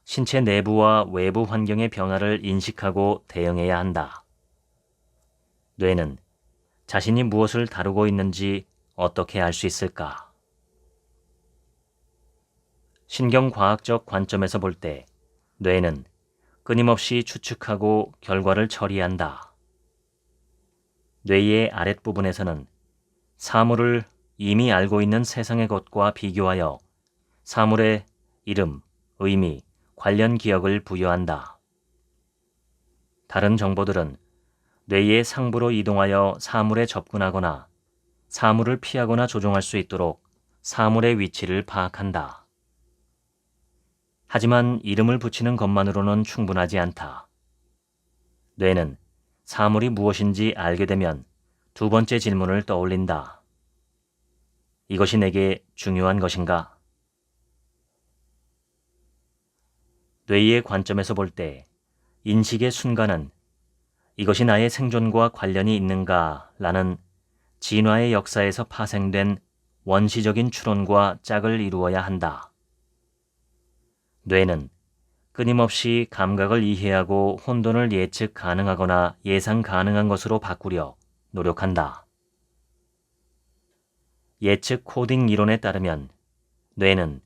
신체 내부와 외부 환경의 변화를 인식하고 대응해야 한다. 뇌는 자신이 무엇을 다루고 있는지 어떻게 알 수 있을까? 신경과학적 관점에서 볼 때 뇌는 끊임없이 추측하고 결과를 처리한다. 뇌의 아랫부분에서는 사물을 이미 알고 있는 세상의 것과 비교하여 사물의 이름, 의미, 관련 기억을 부여한다. 다른 정보들은 뇌의 상부로 이동하여 사물에 접근하거나 사물을 피하거나 조종할 수 있도록 사물의 위치를 파악한다. 하지만 이름을 붙이는 것만으로는 충분하지 않다. 뇌는 사물이 무엇인지 알게 되면 두 번째 질문을 떠올린다. 이것이 내게 중요한 것인가? 뇌의 관점에서 볼 때 인식의 순간은 이것이 나의 생존과 관련이 있는가? 라는 진화의 역사에서 파생된 원시적인 추론과 짝을 이루어야 한다. 뇌는 끊임없이 감각을 이해하고 혼돈을 예측 가능하거나 예상 가능한 것으로 바꾸려 노력한다. 예측 코딩 이론에 따르면 뇌는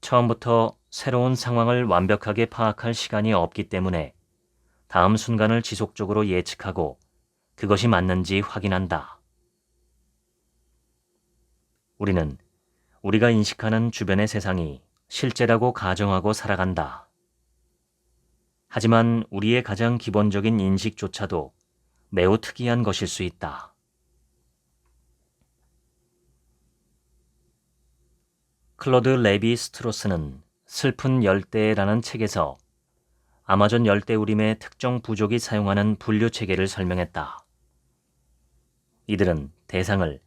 처음부터 새로운 상황을 완벽하게 파악할 시간이 없기 때문에 다음 순간을 지속적으로 예측하고 그것이 맞는지 확인한다. 우리는 우리가 인식하는 주변의 세상이 실제라고 가정하고 살아간다. 하지만 우리의 가장 기본적인 인식조차도 매우 특이한 것일 수 있다. 클로드 레비 스트로스는 슬픈 열대라는 책에서 아마존 열대우림의 특정 부족이 사용하는 분류 체계를 설명했다. 이들은 대상을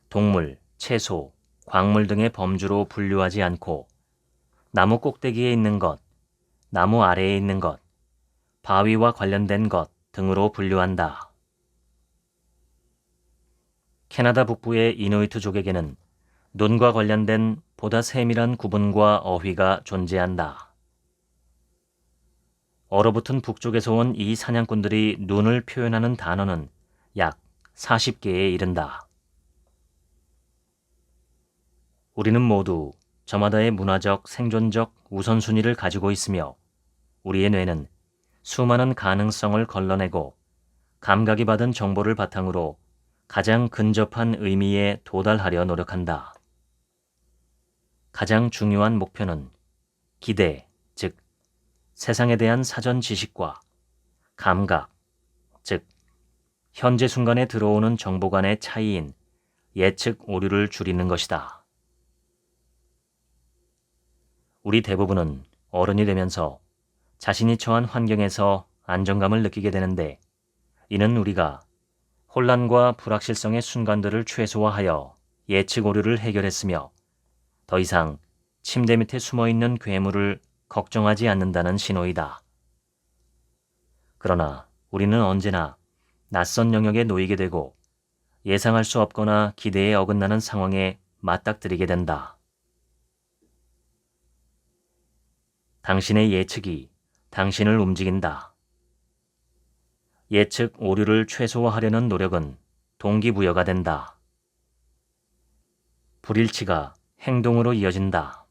동물, 채소, 광물 등의 범주로 분류하지 않고 나무 꼭대기에 있는 것, 나무 아래에 있는 것, 바위와 관련된 것 등으로 분류한다. 캐나다 북부의 이누이트족에게는 눈과 관련된 보다 세밀한 구분과 어휘가 존재한다. 얼어붙은 북쪽에서 온 이 사냥꾼들이 눈을 표현하는 단어는 약 40개에 이른다. 우리는 모두 저마다의 문화적, 생존적 우선순위를 가지고 있으며 우리의 뇌는 수많은 가능성을 걸러내고 감각이 받은 정보를 바탕으로 가장 근접한 의미에 도달하려 노력한다. 가장 중요한 목표는 기대, 즉 세상에 대한 사전 지식과 감각, 즉 현재 순간에 들어오는 정보 간의 차이인 예측 오류를 줄이는 것이다. 우리 대부분은 어른이 되면서 자신이 처한 환경에서 안정감을 느끼게 되는데 이는 우리가 혼란과 불확실성의 순간들을 최소화하여 예측 오류를 해결했으며 더 이상 침대 밑에 숨어있는 괴물을 걱정하지 않는다는 신호이다. 그러나 우리는 언제나 낯선 영역에 놓이게 되고 예상할 수 없거나 기대에 어긋나는 상황에 맞닥뜨리게 된다. 당신의 예측이 당신을 움직인다. 예측 오류를 최소화하려는 노력은 동기부여가 된다. 불일치가 행동으로 이어진다.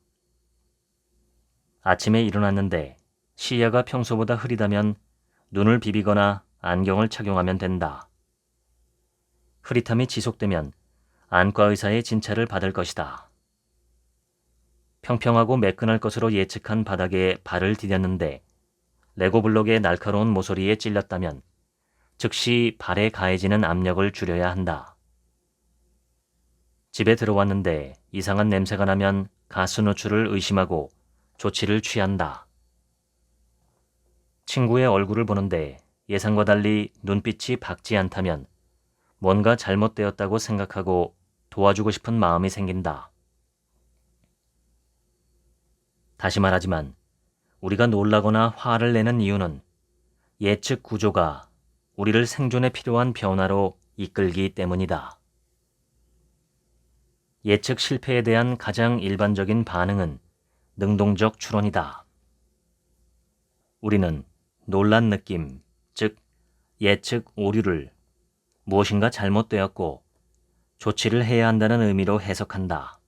아침에 일어났는데 시야가 평소보다 흐리다면 눈을 비비거나 안경을 착용하면 된다. 흐릿함이 지속되면 안과 의사의 진찰을 받을 것이다. 평평하고 매끈할 것으로 예측한 바닥에 발을 디뎠는데 레고 블록의 날카로운 모서리에 찔렸다면 즉시 발에 가해지는 압력을 줄여야 한다. 집에 들어왔는데 이상한 냄새가 나면 가스 노출을 의심하고 조치를 취한다. 친구의 얼굴을 보는데 예상과 달리 눈빛이 밝지 않다면 뭔가 잘못되었다고 생각하고 도와주고 싶은 마음이 생긴다. 다시 말하지만 우리가 놀라거나 화를 내는 이유는 예측 구조가 우리를 생존에 필요한 변화로 이끌기 때문이다. 예측 실패에 대한 가장 일반적인 반응은 능동적 추론이다. 우리는 놀란 느낌, 즉 예측 오류를 무엇인가 잘못되었고 조치를 해야 한다는 의미로 해석한다.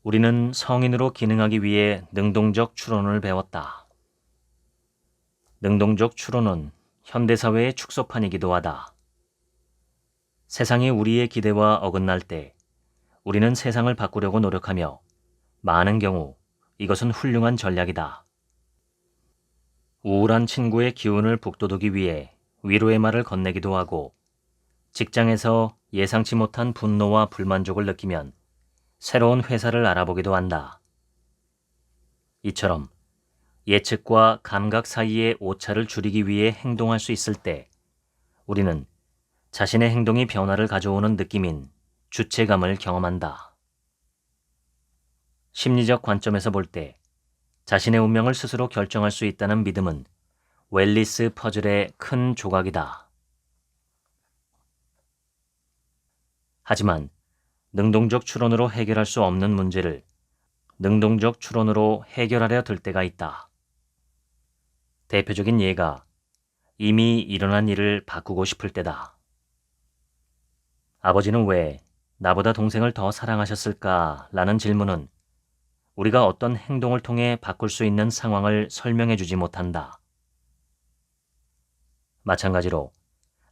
우리는 성인으로 기능하기 위해 능동적 추론을 배웠다. 능동적 추론은 현대사회의 축소판이기도 하다. 세상이 우리의 기대와 어긋날 때 우리는 세상을 바꾸려고 노력하며 많은 경우 이것은 훌륭한 전략이다. 우울한 친구의 기운을 북돋우기 위해 위로의 말을 건네기도 하고 직장에서 예상치 못한 분노와 불만족을 느끼면 새로운 회사를 알아보기도 한다. 이처럼 예측과 감각 사이의 오차를 줄이기 위해 행동할 수 있을 때 우리는 자신의 행동이 변화를 가져오는 느낌인 주체감을 경험한다. 심리적 관점에서 볼 때 자신의 운명을 스스로 결정할 수 있다는 믿음은 웰리스 퍼즐의 큰 조각이다. 하지만 능동적 추론으로 해결할 수 없는 문제를 능동적 추론으로 해결하려 들 때가 있다. 대표적인 예가 이미 일어난 일을 바꾸고 싶을 때다. 아버지는 왜 나보다 동생을 더 사랑하셨을까? 라는 질문은 우리가 어떤 행동을 통해 바꿀 수 있는 상황을 설명해 주지 못한다. 마찬가지로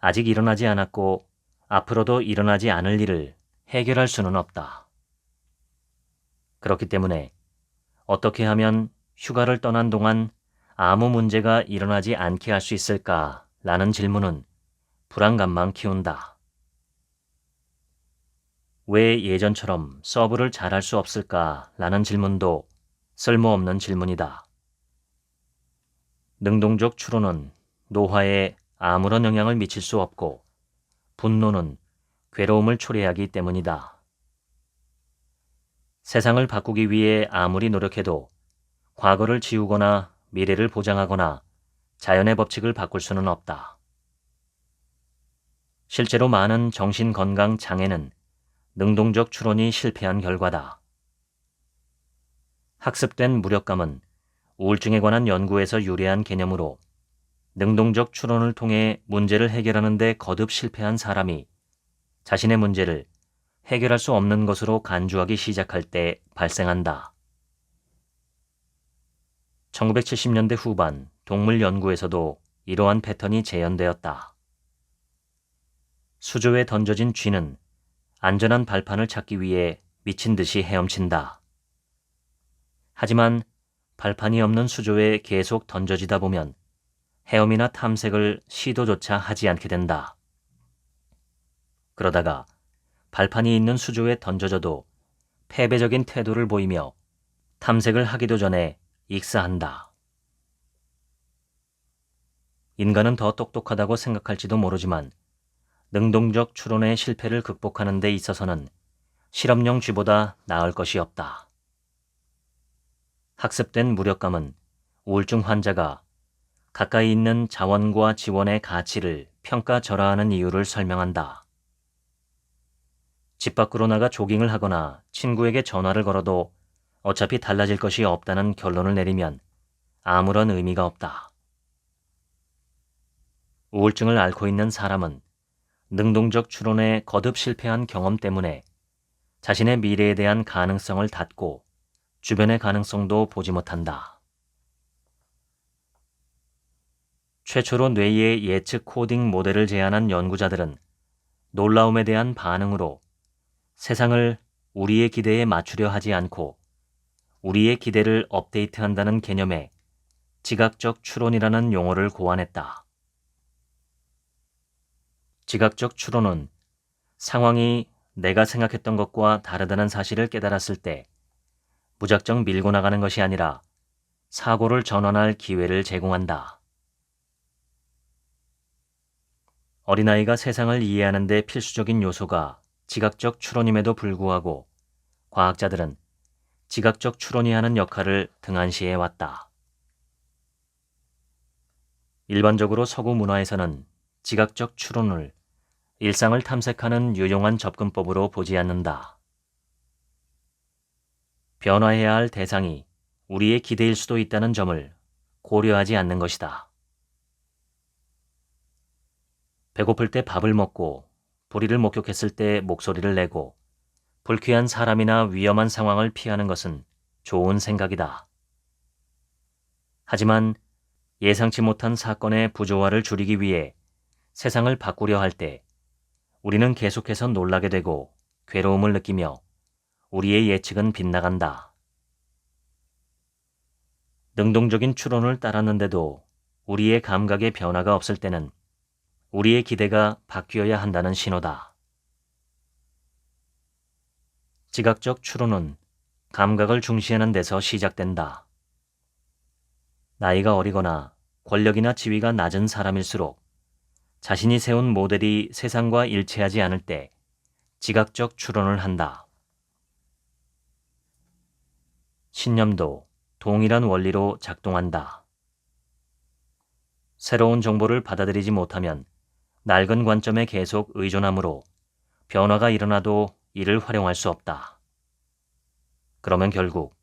아직 일어나지 않았고 앞으로도 일어나지 않을 일을 해결할 수는 없다. 그렇기 때문에 어떻게 하면 휴가를 떠난 동안 아무 문제가 일어나지 않게 할 수 있을까? 라는 질문은 불안감만 키운다. 왜 예전처럼 서브를 잘할 수 없을까? 라는 질문도 쓸모없는 질문이다. 능동적 추론은 노화에 아무런 영향을 미칠 수 없고 분노는 괴로움을 초래하기 때문이다. 세상을 바꾸기 위해 아무리 노력해도 과거를 지우거나 미래를 보장하거나 자연의 법칙을 바꿀 수는 없다. 실제로 많은 정신건강 장애는 능동적 추론이 실패한 결과다. 학습된 무력감은 우울증에 관한 연구에서 유래한 개념으로 능동적 추론을 통해 문제를 해결하는 데 거듭 실패한 사람이 자신의 문제를 해결할 수 없는 것으로 간주하기 시작할 때 발생한다. 1970년대 후반 동물 연구에서도 이러한 패턴이 재현되었다. 수조에 던져진 쥐는 안전한 발판을 찾기 위해 미친 듯이 헤엄친다. 하지만 발판이 없는 수조에 계속 던져지다 보면 헤엄이나 탐색을 시도조차 하지 않게 된다. 그러다가 발판이 있는 수조에 던져져도 패배적인 태도를 보이며 탐색을 하기도 전에 익사한다. 인간은 더 똑똑하다고 생각할지도 모르지만 능동적 추론의 실패를 극복하는 데 있어서는 실험용 쥐보다 나을 것이 없다. 학습된 무력감은 우울증 환자가 가까이 있는 자원과 지원의 가치를 평가절하하는 이유를 설명한다. 집 밖으로 나가 조깅을 하거나 친구에게 전화를 걸어도 어차피 달라질 것이 없다는 결론을 내리면 아무런 의미가 없다. 우울증을 앓고 있는 사람은 능동적 추론에 거듭 실패한 경험 때문에 자신의 미래에 대한 가능성을 닫고 주변의 가능성도 보지 못한다. 최초로 뇌의 예측 코딩 모델을 제안한 연구자들은 놀라움에 대한 반응으로 세상을 우리의 기대에 맞추려 하지 않고 우리의 기대를 업데이트한다는 개념의 지각적 추론이라는 용어를 고안했다. 지각적 추론은 상황이 내가 생각했던 것과 다르다는 사실을 깨달았을 때 무작정 밀고 나가는 것이 아니라 사고를 전환할 기회를 제공한다. 어린아이가 세상을 이해하는 데 필수적인 요소가 지각적 추론임에도 불구하고 과학자들은 지각적 추론이 하는 역할을 등한시해 왔다. 일반적으로 서구 문화에서는 지각적 추론을 일상을 탐색하는 유용한 접근법으로 보지 않는다. 변화해야 할 대상이 우리의 기대일 수도 있다는 점을 고려하지 않는 것이다. 배고플 때 밥을 먹고 불의를 목격했을 때 목소리를 내고 불쾌한 사람이나 위험한 상황을 피하는 것은 좋은 생각이다. 하지만 예상치 못한 사건의 부조화를 줄이기 위해 세상을 바꾸려 할 때 우리는 계속해서 놀라게 되고 괴로움을 느끼며 우리의 예측은 빗나간다. 능동적인 추론을 따랐는데도 우리의 감각에 변화가 없을 때는 우리의 기대가 바뀌어야 한다는 신호다. 지각적 추론은 감각을 중시하는 데서 시작된다. 나이가 어리거나 권력이나 지위가 낮은 사람일수록 자신이 세운 모델이 세상과 일치하지 않을 때 지각적 추론을 한다. 신념도 동일한 원리로 작동한다. 새로운 정보를 받아들이지 못하면 낡은 관점에 계속 의존하므로 변화가 일어나도 이를 활용할 수 없다. 그러면 결국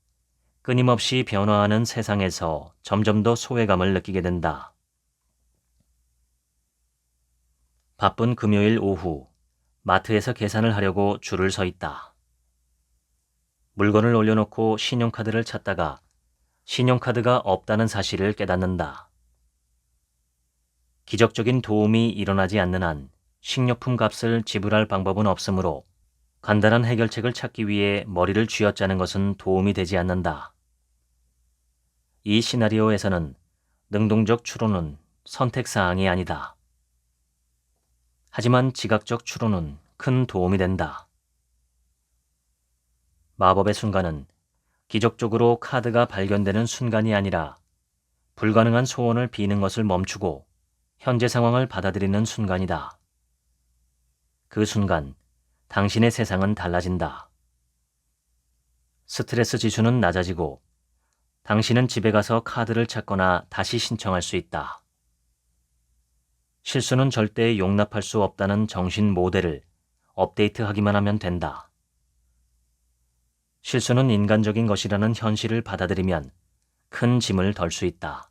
끊임없이 변화하는 세상에서 점점 더 소외감을 느끼게 된다. 바쁜 금요일 오후, 마트에서 계산을 하려고 줄을 서 있다. 물건을 올려놓고 신용카드를 찾다가 신용카드가 없다는 사실을 깨닫는다. 기적적인 도움이 일어나지 않는 한 식료품 값을 지불할 방법은 없으므로 간단한 해결책을 찾기 위해 머리를 쥐어짜는 것은 도움이 되지 않는다. 이 시나리오에서는 능동적 추론은 선택사항이 아니다. 하지만 지각적 추론은 큰 도움이 된다. 마법의 순간은 기적적으로 카드가 발견되는 순간이 아니라 불가능한 소원을 비는 것을 멈추고 현재 상황을 받아들이는 순간이다. 그 순간 당신의 세상은 달라진다. 스트레스 지수는 낮아지고 당신은 집에 가서 카드를 찾거나 다시 신청할 수 있다. 실수는 절대 용납할 수 없다는 정신 모델을 업데이트하기만 하면 된다. 실수는 인간적인 것이라는 현실을 받아들이면 큰 짐을 덜 수 있다.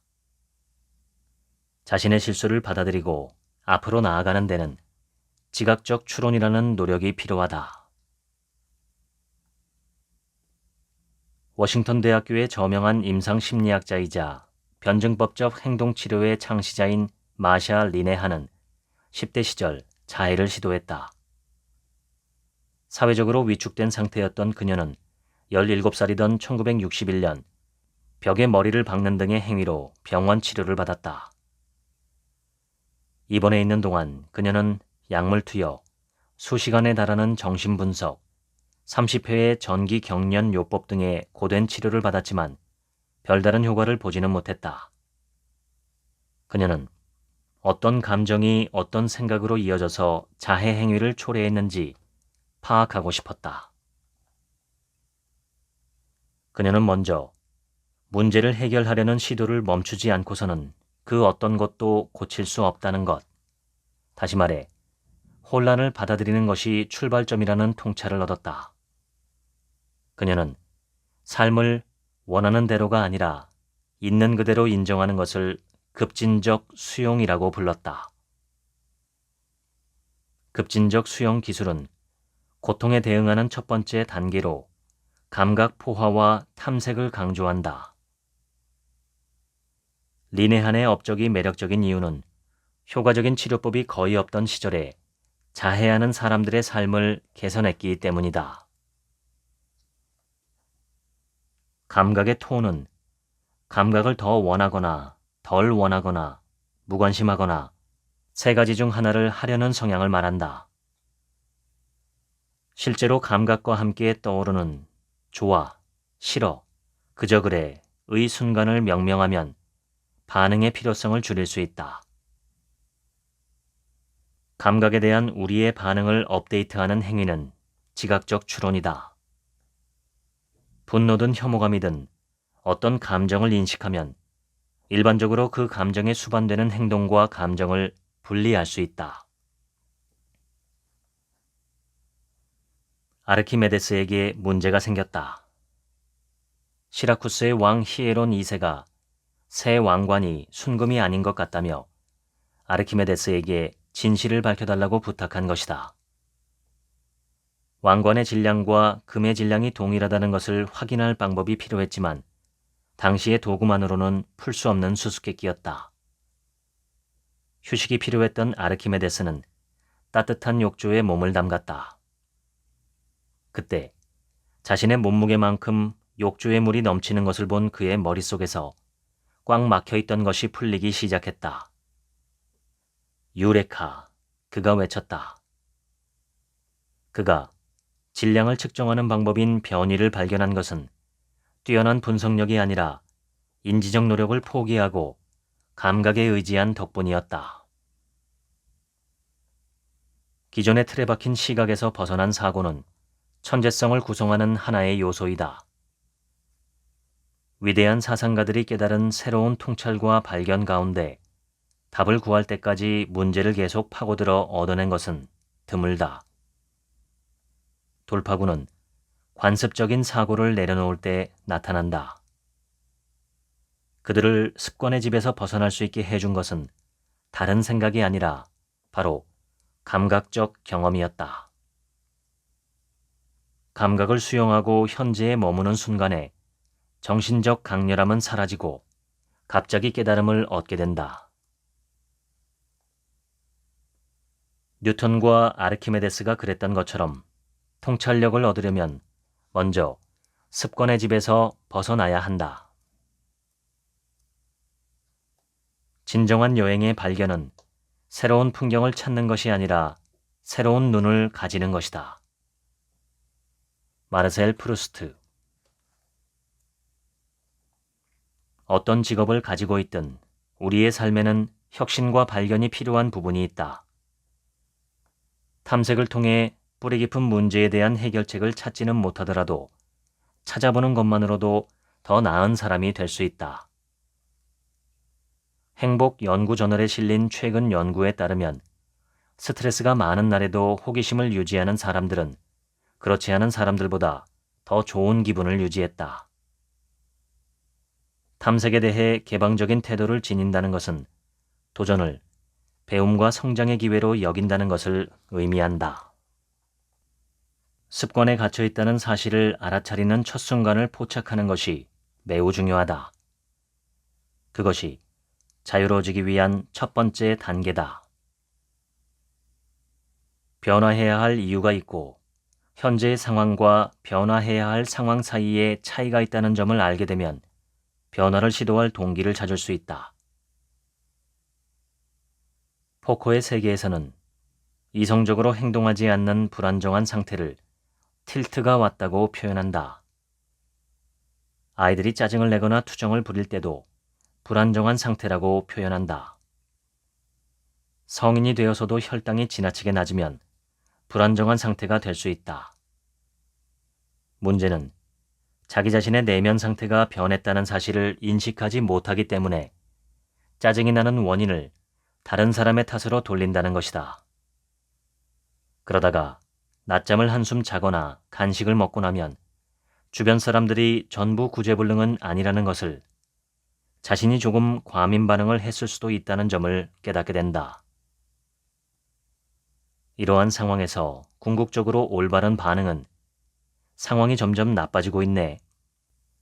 자신의 실수를 받아들이고 앞으로 나아가는 데는 지각적 추론이라는 노력이 필요하다. 워싱턴 대학교의 저명한 임상심리학자이자 변증법적 행동치료의 창시자인 마샤 리네하는 10대 시절 자해를 시도했다. 사회적으로 위축된 상태였던 그녀는 17살이던 1961년 벽에 머리를 박는 등의 행위로 병원 치료를 받았다. 입원해 있는 동안 그녀는 약물 투여, 수시간에 달하는 정신분석, 30회의 전기 경련 요법 등의 고된 치료를 받았지만 별다른 효과를 보지는 못했다. 그녀는 어떤 감정이 어떤 생각으로 이어져서 자해 행위를 초래했는지 파악하고 싶었다. 그녀는 먼저 문제를 해결하려는 시도를 멈추지 않고서는 그 어떤 것도 고칠 수 없다는 것. 다시 말해, 혼란을 받아들이는 것이 출발점이라는 통찰을 얻었다. 그녀는 삶을 원하는 대로가 아니라 있는 그대로 인정하는 것을 급진적 수용이라고 불렀다. 급진적 수용 기술은 고통에 대응하는 첫 번째 단계로 감각 포화와 탐색을 강조한다. 리네한의 업적이 매력적인 이유는 효과적인 치료법이 거의 없던 시절에 자해하는 사람들의 삶을 개선했기 때문이다. 감각의 톤은 감각을 더 원하거나 덜 원하거나 무관심하거나 세 가지 중 하나를 하려는 성향을 말한다. 실제로 감각과 함께 떠오르는 좋아, 싫어, 그저 그래 의 순간을 명명하면 반응의 필요성을 줄일 수 있다. 감각에 대한 우리의 반응을 업데이트하는 행위는 지각적 추론이다. 분노든 혐오감이든 어떤 감정을 인식하면 일반적으로 그 감정에 수반되는 행동과 감정을 분리할 수 있다. 아르키메데스에게 문제가 생겼다. 시라쿠스의 왕 히에론 2세가 새 왕관이 순금이 아닌 것 같다며 아르키메데스에게 진실을 밝혀달라고 부탁한 것이다. 왕관의 질량과 금의 질량이 동일하다는 것을 확인할 방법이 필요했지만 당시의 도구만으로는 풀 수 없는 수수께끼였다. 휴식이 필요했던 아르키메데스는 따뜻한 욕조에 몸을 담갔다. 그때 자신의 몸무게만큼 욕조의 물이 넘치는 것을 본 그의 머릿속에서 꽉 막혀있던 것이 풀리기 시작했다. 유레카, 그가 외쳤다. 그가 질량을 측정하는 방법인 변이를 발견한 것은 뛰어난 분석력이 아니라 인지적 노력을 포기하고 감각에 의지한 덕분이었다. 기존의 틀에 박힌 시각에서 벗어난 사고는 천재성을 구성하는 하나의 요소이다. 위대한 사상가들이 깨달은 새로운 통찰과 발견 가운데 답을 구할 때까지 문제를 계속 파고들어 얻어낸 것은 드물다. 돌파구는 관습적인 사고를 내려놓을 때 나타난다. 그들을 습관의 집에서 벗어날 수 있게 해준 것은 다른 생각이 아니라 바로 감각적 경험이었다. 감각을 수용하고 현재에 머무는 순간에 정신적 강렬함은 사라지고 갑자기 깨달음을 얻게 된다. 뉴턴과 아르키메데스가 그랬던 것처럼 통찰력을 얻으려면 먼저 습관의 집에서 벗어나야 한다. 진정한 여행의 발견은 새로운 풍경을 찾는 것이 아니라 새로운 눈을 가지는 것이다. 마르셀 프루스트. 어떤 직업을 가지고 있든 우리의 삶에는 혁신과 발견이 필요한 부분이 있다. 탐색을 통해 뿌리 깊은 문제에 대한 해결책을 찾지는 못하더라도 찾아보는 것만으로도 더 나은 사람이 될 수 있다. 행복 연구 저널에 실린 최근 연구에 따르면 스트레스가 많은 날에도 호기심을 유지하는 사람들은 그렇지 않은 사람들보다 더 좋은 기분을 유지했다. 탐색에 대해 개방적인 태도를 지닌다는 것은 도전을 배움과 성장의 기회로 여긴다는 것을 의미한다. 습관에 갇혀 있다는 사실을 알아차리는 첫 순간을 포착하는 것이 매우 중요하다. 그것이 자유로워지기 위한 첫 번째 단계다. 변화해야 할 이유가 있고 현재의 상황과 변화해야 할 상황 사이에 차이가 있다는 점을 알게 되면 변화를 시도할 동기를 찾을 수 있다. 포커의 세계에서는 이성적으로 행동하지 않는 불안정한 상태를 틸트가 왔다고 표현한다. 아이들이 짜증을 내거나 투정을 부릴 때도 불안정한 상태라고 표현한다. 성인이 되어서도 혈당이 지나치게 낮으면 불안정한 상태가 될 수 있다. 문제는 자기 자신의 내면 상태가 변했다는 사실을 인식하지 못하기 때문에 짜증이 나는 원인을 다른 사람의 탓으로 돌린다는 것이다. 그러다가 낮잠을 한숨 자거나 간식을 먹고 나면 주변 사람들이 전부 구제불능은 아니라는 것을, 자신이 조금 과민 반응을 했을 수도 있다는 점을 깨닫게 된다. 이러한 상황에서 궁극적으로 올바른 반응은 상황이 점점 나빠지고 있네,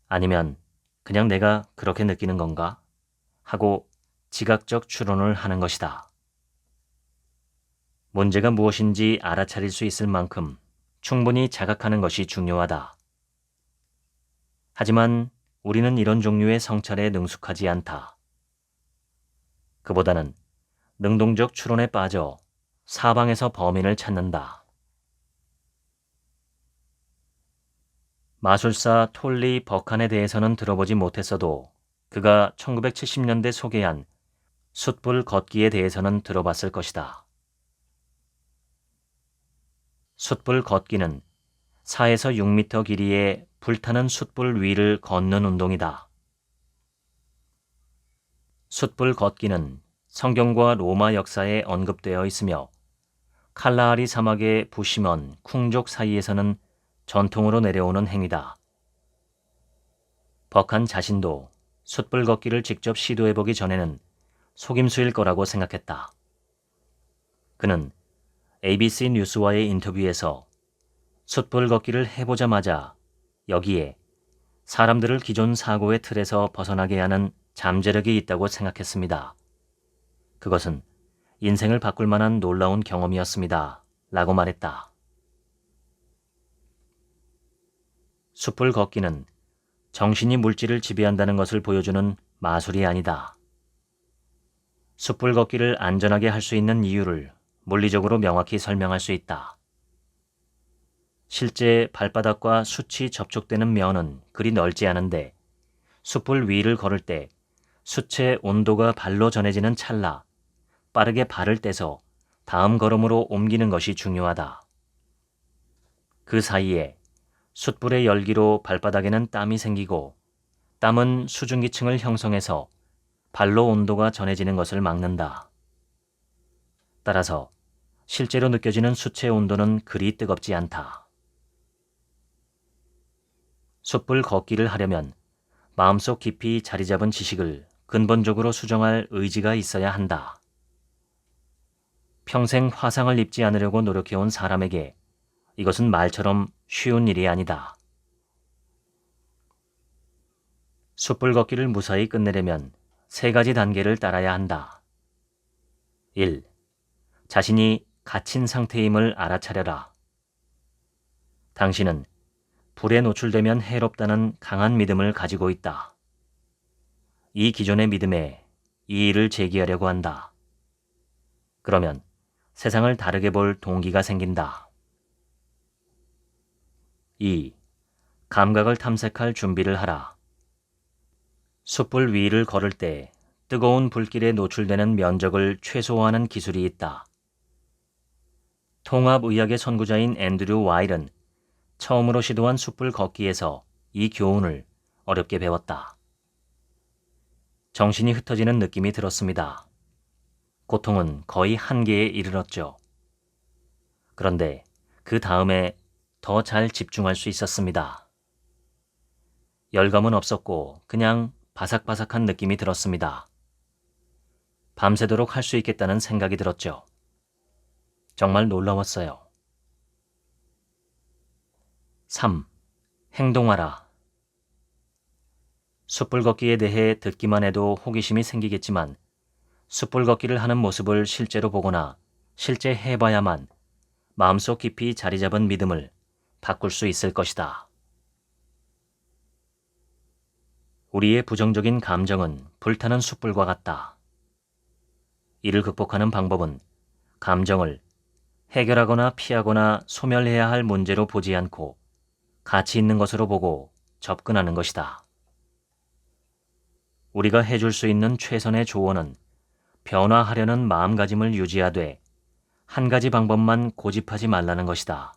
아니면 그냥 내가 그렇게 느끼는 건가? 하고 지각적 추론을 하는 것이다. 문제가 무엇인지 알아차릴 수 있을 만큼 충분히 자각하는 것이 중요하다. 하지만 우리는 이런 종류의 성찰에 능숙하지 않다. 그보다는 능동적 추론에 빠져 사방에서 범인을 찾는다. 마술사 톨리 버칸에 대해서는 들어보지 못했어도 그가 1970년대 소개한 숯불 걷기에 대해서는 들어봤을 것이다. 숯불 걷기는 4에서 6m 길이의 불타는 숯불 위를 걷는 운동이다. 숯불 걷기는 성경과 로마 역사에 언급되어 있으며 칼라하리 사막의 부시먼, 쿵족 사이에서는 전통으로 내려오는 행위다. 버칸 자신도 숯불 걷기를 직접 시도해보기 전에는 속임수일 거라고 생각했다. 그는 ABC 뉴스와의 인터뷰에서 숯불 걷기를 해보자마자 여기에 사람들을 기존 사고의 틀에서 벗어나게 하는 잠재력이 있다고 생각했습니다. 그것은 인생을 바꿀 만한 놀라운 경험이었습니다. 라고 말했다. 숯불 걷기는 정신이 물질을 지배한다는 것을 보여주는 마술이 아니다. 숯불 걷기를 안전하게 할 수 있는 이유를 물리적으로 명확히 설명할 수 있다. 실제 발바닥과 숯이 접촉되는 면은 그리 넓지 않은데 숯불 위를 걸을 때 숯의 온도가 발로 전해지는 찰나 빠르게 발을 떼서 다음 걸음으로 옮기는 것이 중요하다. 그 사이에 숯불의 열기로 발바닥에는 땀이 생기고 땀은 수증기층을 형성해서 발로 온도가 전해지는 것을 막는다. 따라서 실제로 느껴지는 숯의 온도는 그리 뜨겁지 않다. 숯불 걷기를 하려면 마음속 깊이 자리 잡은 지식을 근본적으로 수정할 의지가 있어야 한다. 평생 화상을 입지 않으려고 노력해온 사람에게 이것은 말처럼 쉬운 일이 아니다. 숯불 걷기를 무사히 끝내려면 3가지 단계를 따라야 한다. 1. 자신이 갇힌 상태임을 알아차려라. 당신은 불에 노출되면 해롭다는 강한 믿음을 가지고 있다. 이 기존의 믿음에 이의를 제기하려고 한다. 그러면 세상을 다르게 볼 동기가 생긴다. 2. 감각을 탐색할 준비를 하라. 숯불 위를 걸을 때 뜨거운 불길에 노출되는 면적을 최소화하는 기술이 있다. 통합의학의 선구자인 앤드류 와일은 처음으로 시도한 숯불 걷기에서 이 교훈을 어렵게 배웠다. 정신이 흩어지는 느낌이 들었습니다. 고통은 거의 한계에 이르렀죠. 그런데 그 다음에 더 잘 집중할 수 있었습니다. 열감은 없었고 그냥 바삭바삭한 느낌이 들었습니다. 밤새도록 할 수 있겠다는 생각이 들었죠. 정말 놀라웠어요. 3. 행동하라. 숯불 걷기에 대해 듣기만 해도 호기심이 생기겠지만 숯불 걷기를 하는 모습을 실제로 보거나 실제 해봐야만 마음속 깊이 자리 잡은 믿음을 바꿀 수 있을 것이다. 우리의 부정적인 감정은 불타는 숯불과 같다. 이를 극복하는 방법은 감정을 해결하거나 피하거나 소멸해야 할 문제로 보지 않고 가치 있는 것으로 보고 접근하는 것이다. 우리가 해줄 수 있는 최선의 조언은 변화하려는 마음가짐을 유지하되 한 가지 방법만 고집하지 말라는 것이다.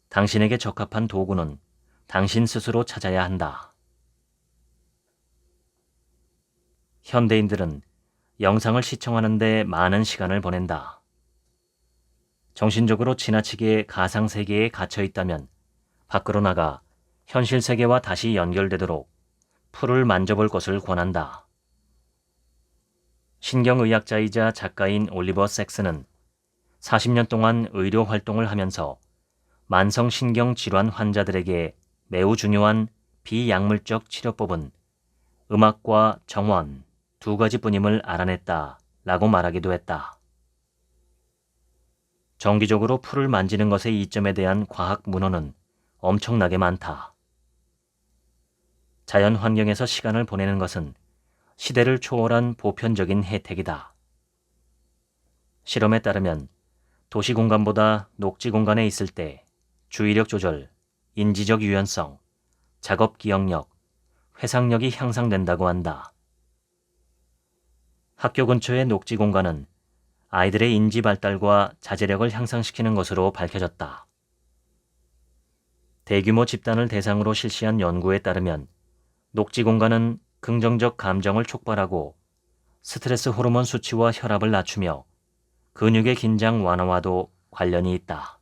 당신에게 적합한 도구는 당신 스스로 찾아야 한다. 현대인들은 영상을 시청하는 데 많은 시간을 보낸다. 정신적으로 지나치게 가상세계에 갇혀 있다면 밖으로 나가 현실 세계와 다시 연결되도록 풀을 만져볼 것을 권한다. 신경의학자이자 작가인 올리버 섹스는 40년 동안 의료 활동을 하면서 만성신경질환 환자들에게 매우 중요한 비약물적 치료법은 음악과 정원 두 가지뿐임을 알아냈다 라고 말하기도 했다. 정기적으로 풀을 만지는 것의 이점에 대한 과학 문헌은 엄청나게 많다. 자연 환경에서 시간을 보내는 것은 시대를 초월한 보편적인 혜택이다. 실험에 따르면 도시 공간보다 녹지 공간에 있을 때 주의력 조절, 인지적 유연성, 작업 기억력, 회상력이 향상된다고 한다. 학교 근처의 녹지 공간은 아이들의 인지 발달과 자제력을 향상시키는 것으로 밝혀졌다. 대규모 집단을 대상으로 실시한 연구에 따르면 녹지 공간은 긍정적 감정을 촉발하고 스트레스 호르몬 수치와 혈압을 낮추며 근육의 긴장 완화와도 관련이 있다.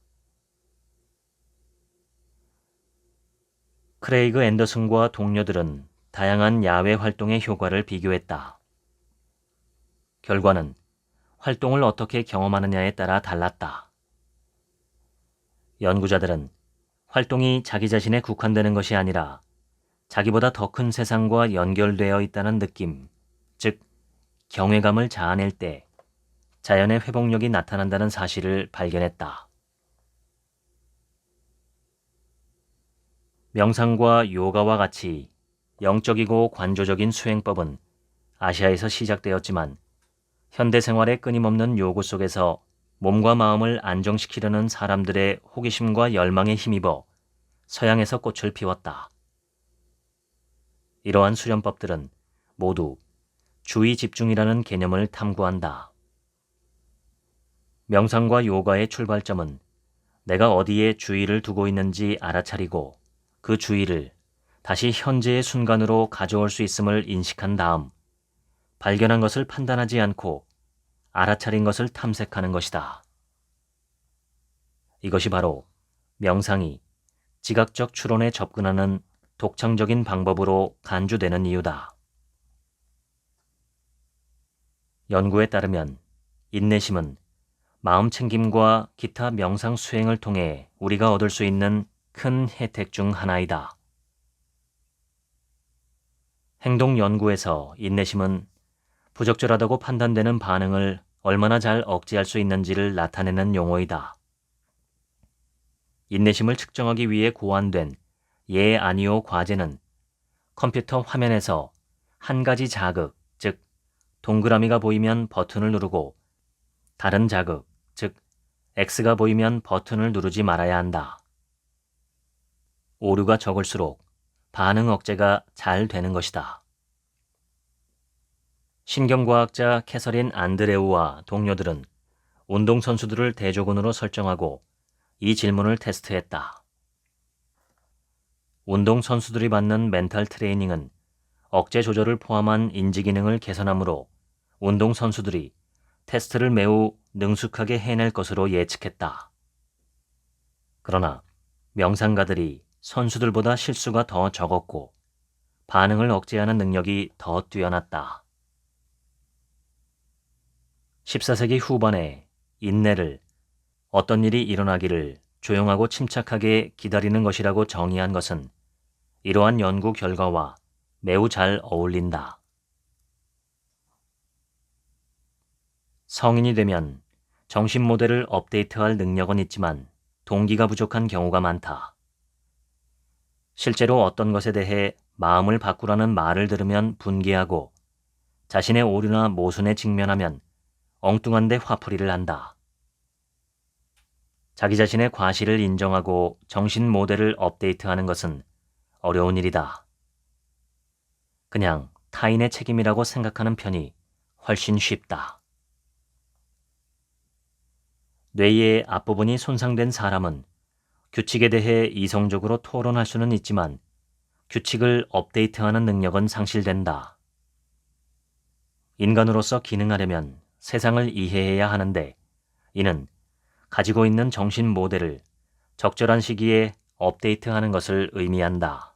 크레이그 앤더슨과 동료들은 다양한 야외 활동의 효과를 비교했다. 결과는 활동을 어떻게 경험하느냐에 따라 달랐다. 연구자들은 활동이 자기 자신에 국한되는 것이 아니라 자기보다 더 큰 세상과 연결되어 있다는 느낌, 즉 경외감을 자아낼 때 자연의 회복력이 나타난다는 사실을 발견했다. 명상과 요가와 같이 영적이고 관조적인 수행법은 아시아에서 시작되었지만 현대 생활의 끊임없는 요구 속에서 몸과 마음을 안정시키려는 사람들의 호기심과 열망에 힘입어 서양에서 꽃을 피웠다. 이러한 수련법들은 모두 주의 집중이라는 개념을 탐구한다. 명상과 요가의 출발점은 내가 어디에 주의를 두고 있는지 알아차리고 그 주의를 다시 현재의 순간으로 가져올 수 있음을 인식한 다음 발견한 것을 판단하지 않고 알아차린 것을 탐색하는 것이다. 이것이 바로 명상이 지각적 추론에 접근하는 독창적인 방법으로 간주되는 이유다. 연구에 따르면 인내심은 마음 챙김과 기타 명상 수행을 통해 우리가 얻을 수 있는 큰 혜택 중 하나이다. 행동 연구에서 인내심은 부적절하다고 판단되는 반응을 얼마나 잘 억제할 수 있는지를 나타내는 용어이다. 인내심을 측정하기 위해 고안된 예 아니오 과제는 컴퓨터 화면에서 한 가지 자극, 즉 동그라미가 보이면 버튼을 누르고 다른 자극, 즉 X가 보이면 버튼을 누르지 말아야 한다. 오류가 적을수록 반응 억제가 잘 되는 것이다. 신경과학자 캐서린 안드레우와 동료들은 운동선수들을 대조군으로 설정하고 이 질문을 테스트했다. 운동선수들이 받는 멘탈 트레이닝은 억제 조절을 포함한 인지기능을 개선하므로 운동선수들이 테스트를 매우 능숙하게 해낼 것으로 예측했다. 그러나 명상가들이 선수들보다 실수가 더 적었고 반응을 억제하는 능력이 더 뛰어났다. 14세기 후반에 인내를 어떤 일이 일어나기를 조용하고 침착하게 기다리는 것이라고 정의한 것은 이러한 연구 결과와 매우 잘 어울린다. 성인이 되면 정신 모델을 업데이트할 능력은 있지만 동기가 부족한 경우가 많다. 실제로 어떤 것에 대해 마음을 바꾸라는 말을 들으면 분개하고 자신의 오류나 모순에 직면하면 엉뚱한데 화풀이를 한다. 자기 자신의 과실을 인정하고 정신 모델을 업데이트하는 것은 어려운 일이다. 그냥 타인의 책임이라고 생각하는 편이 훨씬 쉽다. 뇌의 앞부분이 손상된 사람은 규칙에 대해 이성적으로 토론할 수는 있지만 규칙을 업데이트하는 능력은 상실된다. 인간으로서 기능하려면 세상을 이해해야 하는데 이는 가지고 있는 정신 모델을 적절한 시기에 업데이트하는 것을 의미한다.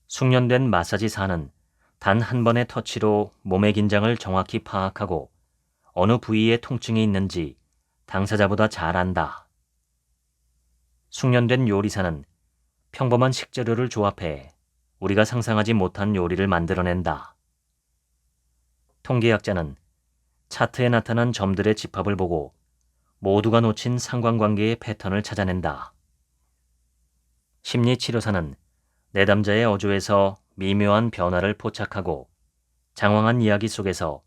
숙련된 마사지사는 단 한 번의 터치로 몸의 긴장을 정확히 파악하고 어느 부위에 통증이 있는지 당사자보다 잘 안다. 숙련된 요리사는 평범한 식재료를 조합해 우리가 상상하지 못한 요리를 만들어낸다. 통계학자는 차트에 나타난 점들의 집합을 보고 모두가 놓친 상관관계의 패턴을 찾아낸다. 심리치료사는 내담자의 어조에서 미묘한 변화를 포착하고 장황한 이야기 속에서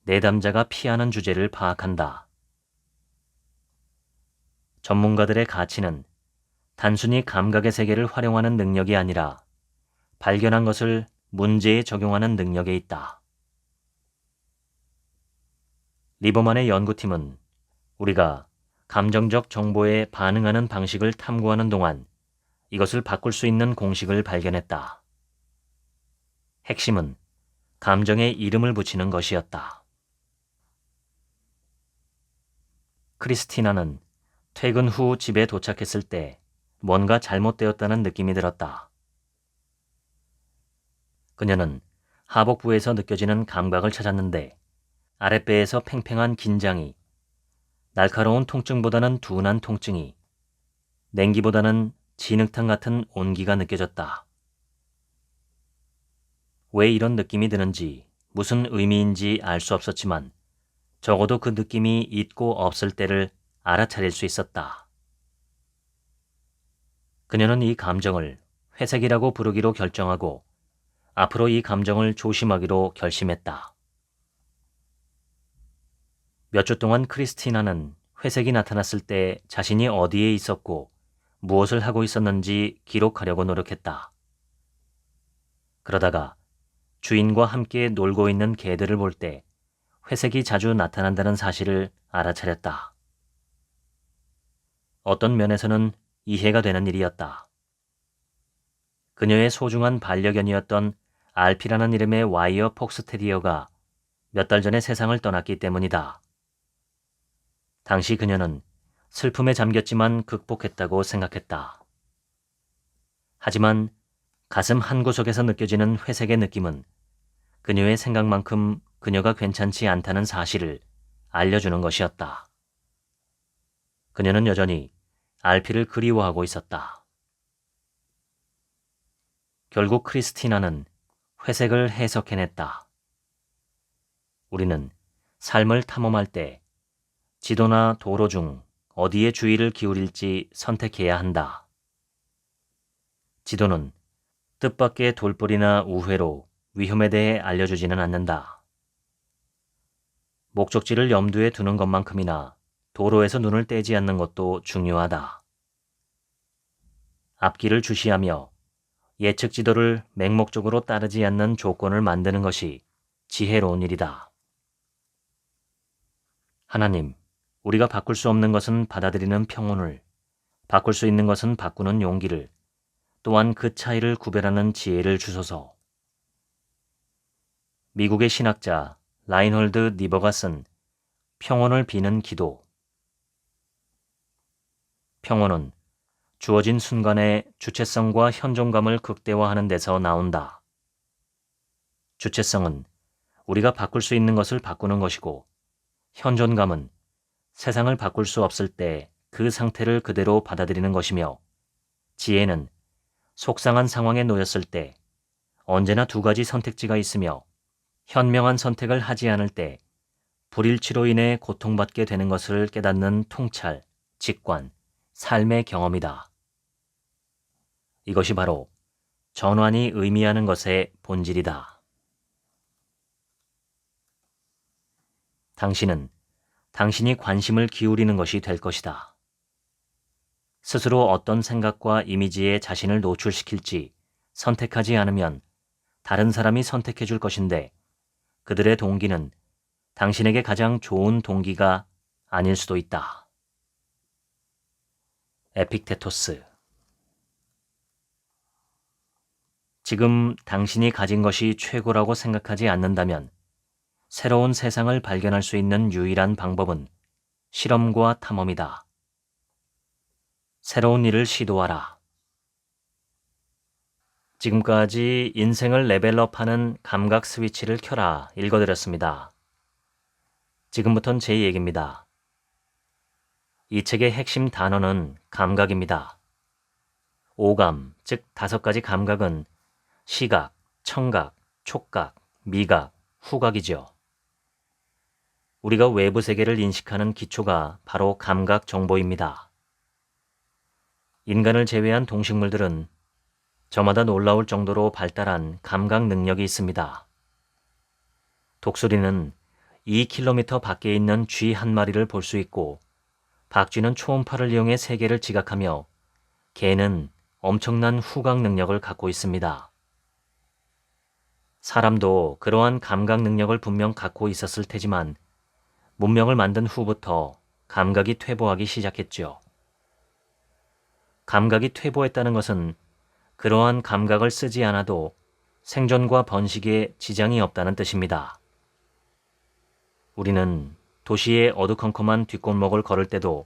내담자가 피하는 주제를 파악한다. 전문가들의 가치는 단순히 감각의 세계를 활용하는 능력이 아니라 발견한 것을 문제에 적용하는 능력에 있다. 리버만의 연구팀은 우리가 감정적 정보에 반응하는 방식을 탐구하는 동안 이것을 바꿀 수 있는 공식을 발견했다. 핵심은 감정에 이름을 붙이는 것이었다. 크리스티나는 퇴근 후 집에 도착했을 때 뭔가 잘못되었다는 느낌이 들었다. 그녀는 하복부에서 느껴지는 감각을 찾았는데 아랫배에서 팽팽한 긴장이, 날카로운 통증보다는 둔한 통증이, 냉기보다는 진흙탕 같은 온기가 느껴졌다. 왜 이런 느낌이 드는지, 무슨 의미인지 알 수 없었지만 적어도 그 느낌이 있고 없을 때를 알아차릴 수 있었다. 그녀는 이 감정을 회색이라고 부르기로 결정하고 앞으로 이 감정을 조심하기로 결심했다. 몇 주 동안 크리스티나는 회색이 나타났을 때 자신이 어디에 있었고 무엇을 하고 있었는지 기록하려고 노력했다. 그러다가 주인과 함께 놀고 있는 개들을 볼 때 회색이 자주 나타난다는 사실을 알아차렸다. 어떤 면에서는 이해가 되는 일이었다. 그녀의 소중한 반려견이었던 알피라는 이름의 와이어 폭스테리어가 몇 달 전에 세상을 떠났기 때문이다. 당시 그녀는 슬픔에 잠겼지만 극복했다고 생각했다. 하지만 가슴 한구석에서 느껴지는 회색의 느낌은 그녀의 생각만큼 그녀가 괜찮지 않다는 사실을 알려주는 것이었다. 그녀는 여전히 알피를 그리워하고 있었다. 결국 크리스티나는 회색을 해석해냈다. 우리는 삶을 탐험할 때 지도나 도로 중 어디에 주의를 기울일지 선택해야 한다. 지도는 뜻밖의 돌불이나 우회로 위험에 대해 알려주지는 않는다. 목적지를 염두에 두는 것만큼이나 도로에서 눈을 떼지 않는 것도 중요하다. 앞길을 주시하며 예측 지도를 맹목적으로 따르지 않는 조건을 만드는 것이 지혜로운 일이다. 하나님, 우리가 바꿀 수 없는 것은 받아들이는 평온을, 바꿀 수 있는 것은 바꾸는 용기를, 또한 그 차이를 구별하는 지혜를 주소서. 미국의 신학자 라인홀드 니버가 쓴 평온을 비는 기도. 평온은 주어진 순간의 주체성과 현존감을 극대화하는 데서 나온다. 주체성은 우리가 바꿀 수 있는 것을 바꾸는 것이고, 현존감은 세상을 바꿀 수 없을 때 그 상태를 그대로 받아들이는 것이며, 지혜는 속상한 상황에 놓였을 때 언제나 두 가지 선택지가 있으며 현명한 선택을 하지 않을 때 불일치로 인해 고통받게 되는 것을 깨닫는 통찰, 직관, 삶의 경험이다. 이것이 바로 전환이 의미하는 것의 본질이다. 당신은 당신이 관심을 기울이는 것이 될 것이다. 스스로 어떤 생각과 이미지에 자신을 노출시킬지 선택하지 않으면 다른 사람이 선택해 줄 것인데 그들의 동기는 당신에게 가장 좋은 동기가 아닐 수도 있다. 에픽테토스. 지금 당신이 가진 것이 최고라고 생각하지 않는다면 새로운 세상을 발견할 수 있는 유일한 방법은 실험과 탐험이다. 새로운 일을 시도하라. 지금까지 인생을 레벨업하는 감각 스위치를 켜라 읽어드렸습니다. 지금부턴 제 얘기입니다. 이 책의 핵심 단어는 감각입니다. 오감, 즉 5가지 감각은 시각, 청각, 촉각, 미각, 후각이죠. 우리가 외부 세계를 인식하는 기초가 바로 감각 정보입니다. 인간을 제외한 동식물들은 저마다 놀라울 정도로 발달한 감각 능력이 있습니다. 독수리는 2km 밖에 있는 쥐 한 마리를 볼 수 있고 박쥐는 초음파를 이용해 세계를 지각하며 개는 엄청난 후각 능력을 갖고 있습니다. 사람도 그러한 감각 능력을 분명 갖고 있었을 테지만 문명을 만든 후부터 감각이 퇴보하기 시작했죠. 감각이 퇴보했다는 것은 그러한 감각을 쓰지 않아도 생존과 번식에 지장이 없다는 뜻입니다. 우리는 도시의 어두컴컴한 뒷골목을 걸을 때도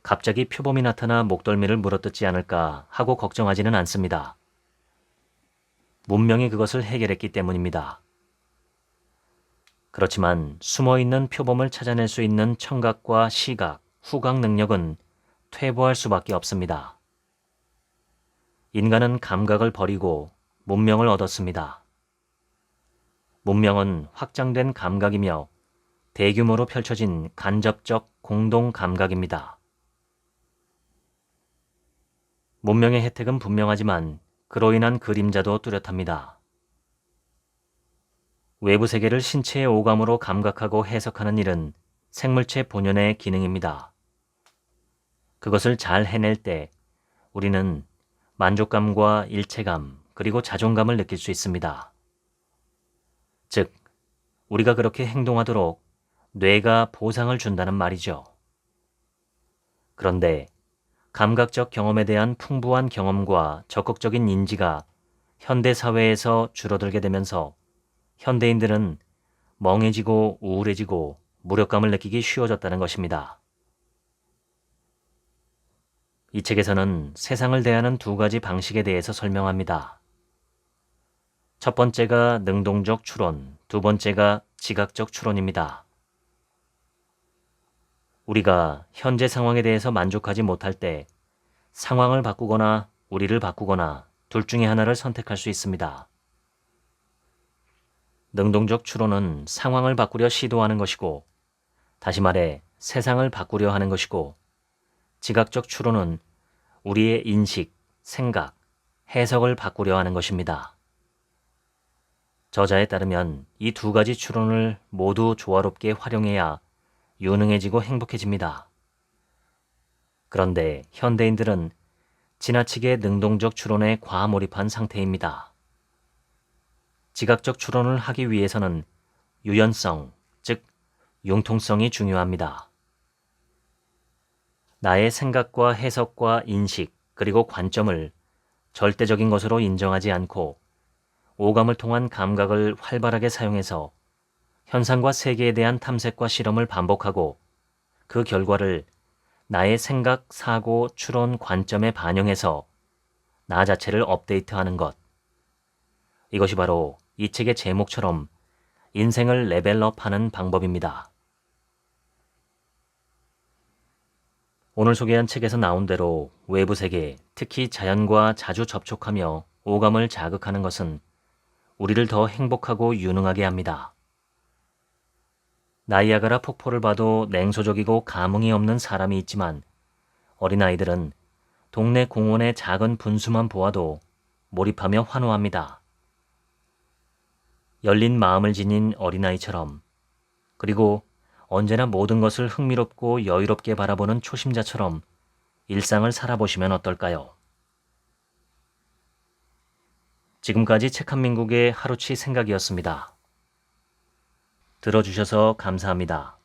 갑자기 표범이 나타나 목덜미를 물어뜯지 않을까 하고 걱정하지는 않습니다. 문명이 그것을 해결했기 때문입니다. 그렇지만 숨어있는 표범을 찾아낼 수 있는 청각과 시각, 후각 능력은 퇴보할 수밖에 없습니다. 인간은 감각을 버리고 문명을 얻었습니다. 문명은 확장된 감각이며 대규모로 펼쳐진 간접적 공동 감각입니다. 문명의 혜택은 분명하지만 그로 인한 그림자도 뚜렷합니다. 외부 세계를 신체의 오감으로 감각하고 해석하는 일은 생물체 본연의 기능입니다. 그것을 잘 해낼 때 우리는 만족감과 일체감 그리고 자존감을 느낄 수 있습니다. 즉, 우리가 그렇게 행동하도록 뇌가 보상을 준다는 말이죠. 그런데 감각적 경험에 대한 풍부한 경험과 적극적인 인지가 현대 사회에서 줄어들게 되면서 현대인들은 멍해지고 우울해지고 무력감을 느끼기 쉬워졌다는 것입니다. 이 책에서는 세상을 대하는 2가지 방식에 대해서 설명합니다. 첫 번째가 능동적 추론, 2번째가 지각적 추론입니다. 우리가 현재 상황에 대해서 만족하지 못할 때 상황을 바꾸거나 우리를 바꾸거나 둘 중에 하나를 선택할 수 있습니다. 능동적 추론은 상황을 바꾸려 시도하는 것이고, 다시 말해 세상을 바꾸려 하는 것이고, 지각적 추론은 우리의 인식, 생각, 해석을 바꾸려 하는 것입니다. 저자에 따르면 이 2가지 추론을 모두 조화롭게 활용해야 유능해지고 행복해집니다. 그런데 현대인들은 지나치게 능동적 추론에 과몰입한 상태입니다. 지각적 추론을 하기 위해서는 유연성, 즉 융통성이 중요합니다. 나의 생각과 해석과 인식 그리고 관점을 절대적인 것으로 인정하지 않고 오감을 통한 감각을 활발하게 사용해서 현상과 세계에 대한 탐색과 실험을 반복하고 그 결과를 나의 생각, 사고, 추론, 관점에 반영해서 나 자체를 업데이트하는 것. 이것이 바로 이 책의 제목처럼 인생을 레벨업하는 방법입니다. 오늘 소개한 책에서 나온 대로 외부 세계, 특히 자연과 자주 접촉하며 오감을 자극하는 것은 우리를 더 행복하고 유능하게 합니다. 나이아가라 폭포를 봐도 냉소적이고 감흥이 없는 사람이 있지만 어린아이들은 동네 공원의 작은 분수만 보아도 몰입하며 환호합니다. 열린 마음을 지닌 어린아이처럼, 그리고 언제나 모든 것을 흥미롭고 여유롭게 바라보는 초심자처럼 일상을 살아보시면 어떨까요? 지금까지 책 한민국의 하루치 생각이었습니다. 들어주셔서 감사합니다.